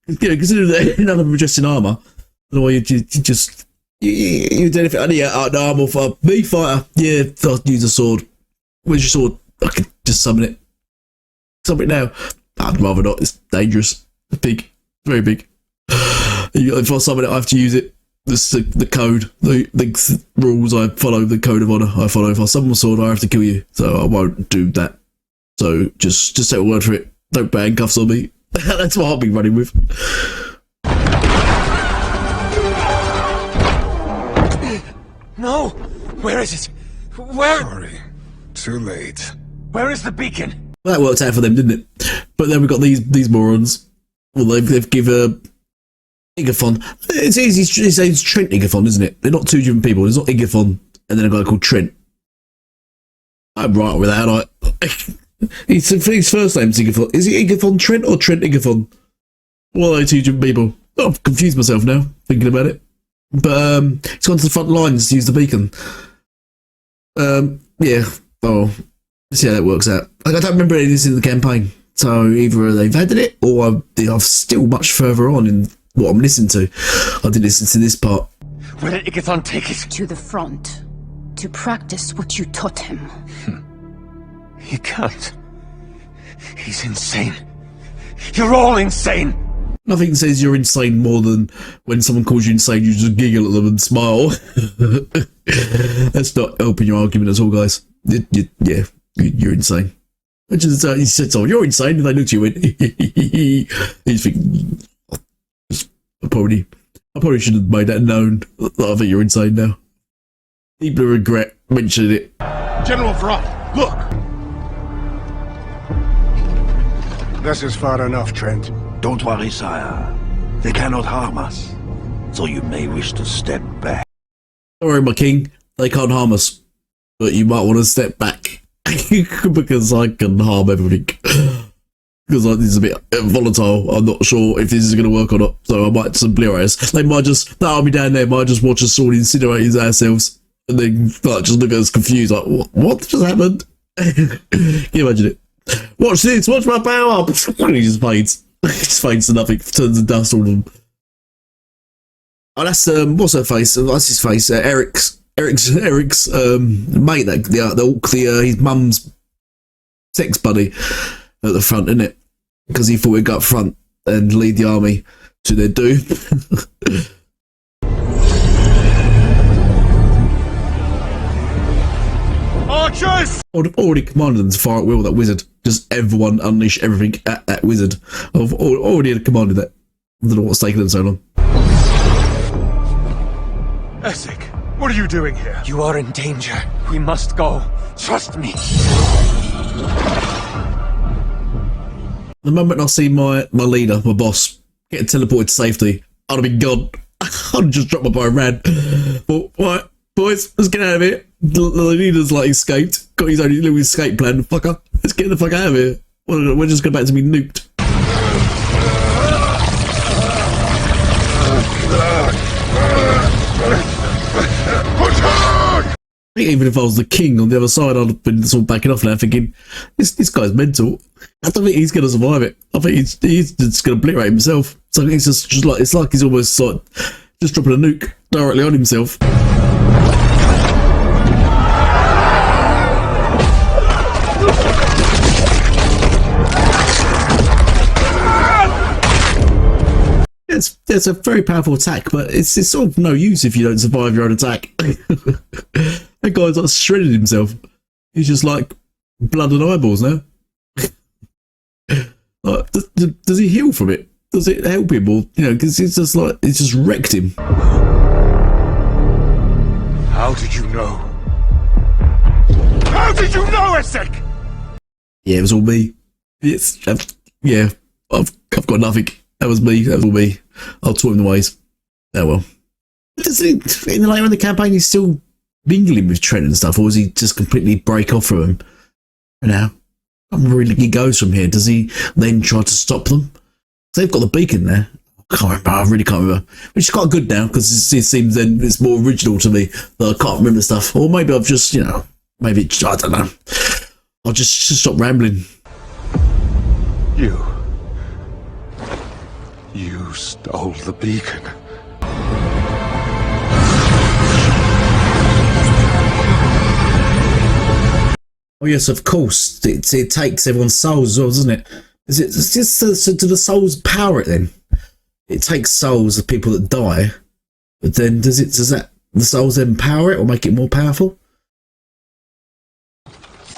[SPEAKER 1] Considering that none of them are dressed in armour. I don't know why you just... You did anything. I need an armour for me fighter. Yeah, I'll use a sword. Where's your sword? I can just summon it. Summon it now. I'd rather not. It's dangerous. It's big. Very big. If I summon it, I have to use it. The code. The rules. I follow the code of honour. I follow. If I summon a sword, I have to kill you. So I won't do that. So just take a word for it. Don't put handcuffs on me. That's what I've been running with.
[SPEAKER 6] No! Where is it? Where?
[SPEAKER 2] Sorry. Too late.
[SPEAKER 6] Where is the beacon?
[SPEAKER 1] Well, that worked out for them, didn't it? But then we've got these morons. Well, they've given Igathon. It's easy. It's Trent Igathon, isn't it? They're not two different people. It's not Igathon and then a guy called Trent. I'm right with that, aren't I? His first name's Igathon. Is it Igathon Trent or Trent Igathon? Well, they're two different people. I've confused myself now, thinking about it. But he's gone to the front lines to use the beacon. Yeah. Oh, let's see how that works out. Like, I don't remember any of this in the campaign. So either they've added it or I'm still much further on in what I'm listening to. I didn't listen to this part.
[SPEAKER 6] Where did Igathon take it?
[SPEAKER 12] To the front. To practice what you taught him.
[SPEAKER 6] He can't. He's insane. You're all insane.
[SPEAKER 1] Nothing says you're insane more than when someone calls you insane, you just giggle at them and smile. That's not helping your argument at all, guys. Yeah, you're insane. Which is, he said, "So you're insane," and they looked at you and went, you think, I probably should have made that known. I think you're insane now. Deeply regret mentioning it.
[SPEAKER 2] General Vrot, look!
[SPEAKER 4] This is far enough, Trent. Don't worry, sire. They cannot harm us. So you may wish to step back.
[SPEAKER 1] Don't worry, my king. They can't harm us. But you might want to step back. Because I can harm everything. Because this is a bit volatile. I'm not sure if this is going to work or not. So I might simply erase. They might just, that army down there might just watch us all incinerate his ourselves. And then like, just look at us confused. Like, what just happened? Can you imagine it? Watch this. Watch my power. He just fades. He just fades to nothing. Turns to dust all of them. Oh, that's, what's her face? That's his face. Eric's mate, his mum's sex buddy at the front, isn't it? Because he thought he'd go up front and lead the army to their doom.
[SPEAKER 2] Archers!
[SPEAKER 1] I've already commanded them to fire at will, that wizard. Just everyone unleash everything at that wizard. I've already commanded that. I don't know what's taking them so long.
[SPEAKER 2] E.G.G, what are you doing here?
[SPEAKER 8] You are in danger. We must go. Trust me.
[SPEAKER 1] The moment I see my leader, my boss, get teleported to safety, I'd have been gone. I'd just dropped my bow and ran. But, right, boys, let's get out of here. The leader's like escaped, got his own little escape plan. Fucker, let's get the fuck out of here. We're just going back to be nuked. I think even if I was the king on the other side, I'd have been sort of backing off now, thinking, this guy's mental. I don't think he's going to survive it. I think he's just going to obliterate himself. So it's just like, it's like he's almost like just dropping a nuke directly on himself. It's a very powerful attack, but it's sort of no use if you don't survive your own attack. That guy's like shredded himself. He's just like blood and eyeballs now. Like, does he heal from it? Does it help him, or because it's just like it's just wrecked him.
[SPEAKER 2] How did you know? How did you know, E.G.G?
[SPEAKER 1] Yeah, it was all me. It's yeah. I've got nothing. That was me. That was all me. I'll taught him the ways. Oh well. Does he, later in the campaign, he's still mingling with Trent and stuff, or does he just completely break off from him? Now, I'm really he goes from here. Does he then try to stop them? They've got the beacon there. I can't remember. I really can't remember. Which is quite good now because it seems then it's more original to me that I can't remember stuff. Or maybe I've just maybe I don't know. I'll just stop rambling.
[SPEAKER 2] You stole the beacon.
[SPEAKER 1] Oh yes, of course. It takes everyone's souls as well, doesn't it? Is it just so do the souls power it then? It takes souls of people that die, but then does the souls then power it or make it more powerful?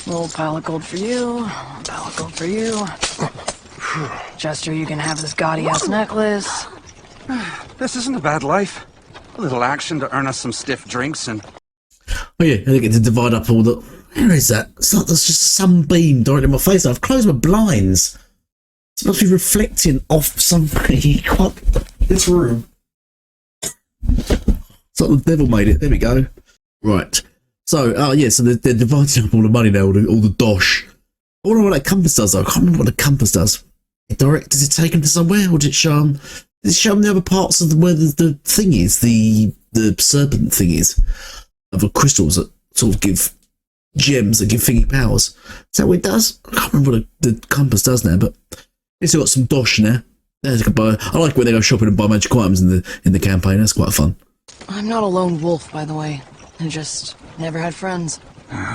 [SPEAKER 5] Little pile of gold for you, pile of gold for you. Jester, you can have this gaudy ass necklace.
[SPEAKER 6] This isn't a bad life. A little action to earn us some stiff drinks and...
[SPEAKER 1] Oh yeah, and they get to divide up all the... Where is that? It's like there's just a sunbeam directly in my face. I've closed my blinds. It must be reflecting off something. What? This room. It's like the devil made it. There we go. Right. So, so they're dividing up all the money now, all the dosh. I wonder what that compass does, though. I can't remember what the compass does. Does it take them to somewhere, or does it show them the other parts of where the thing is, the serpent thing is, of the crystals that sort of give gems that give thingy powers? Is that what it does? I can't remember what the compass does now, but it's got some dosh now. I like when they go shopping and buy magic items in the campaign. That's quite fun.
[SPEAKER 5] I'm not a lone wolf, by the way. I just never had friends.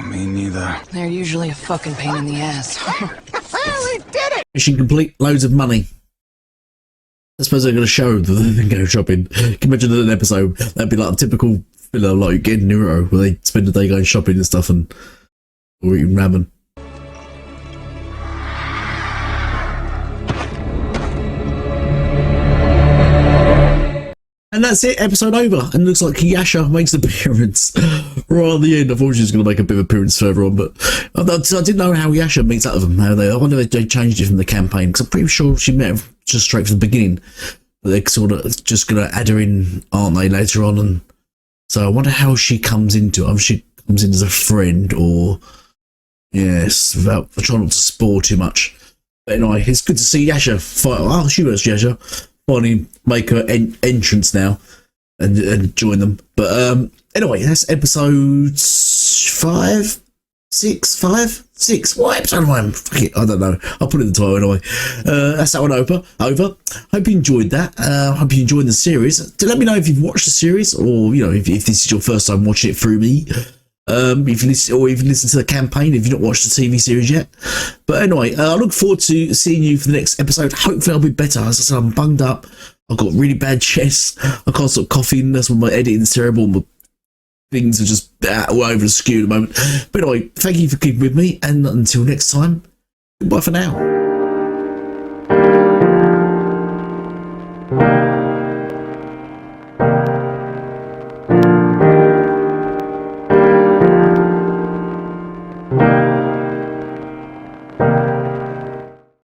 [SPEAKER 6] Me neither.
[SPEAKER 5] They're usually a fucking pain in the ass.
[SPEAKER 7] We did it!
[SPEAKER 1] Mission complete. Loads of money. I suppose they're going to show that they go shopping. Can you imagine an episode? That'd be like a typical filler, like in Naruto, where they spend the day going shopping and stuff, and or eating ramen. And that's it, episode over. And it looks like Yasha makes an appearance right at the end. I thought she was going to make a bit of appearance further on, but I didn't know how Yasha meets up with them. I wonder if they changed it from the campaign, because I'm pretty sure she met him just straight from the beginning. But they're sort of just going to add her in, aren't they, later on? And so I wonder how she comes into it. If she comes in as a friend, or yes, without trying not to spoil too much. But anyway, it's good to see Yasha fight. Oh, she was Yasha. Finally make her entrance now and join them. But anyway, that's episode 5, 6. What episode am I in? Fuck it, I don't know. I'll put it in the title anyway. That's that one over. Hope you enjoyed that. Hope you enjoyed the series. Let me know if you've watched the series, or if this is your first time watching it through me. If you listen to the campaign, if you've not watched the TV series yet. But anyway, I look forward to seeing you for the next episode. Hopefully I'll be better. As I said, I'm bunged up. I've got really bad chest. I can't stop coughing. That's when my editing's terrible. My things are just all over the skew at the moment. But anyway, thank you for keeping with me, and until next time, goodbye for now.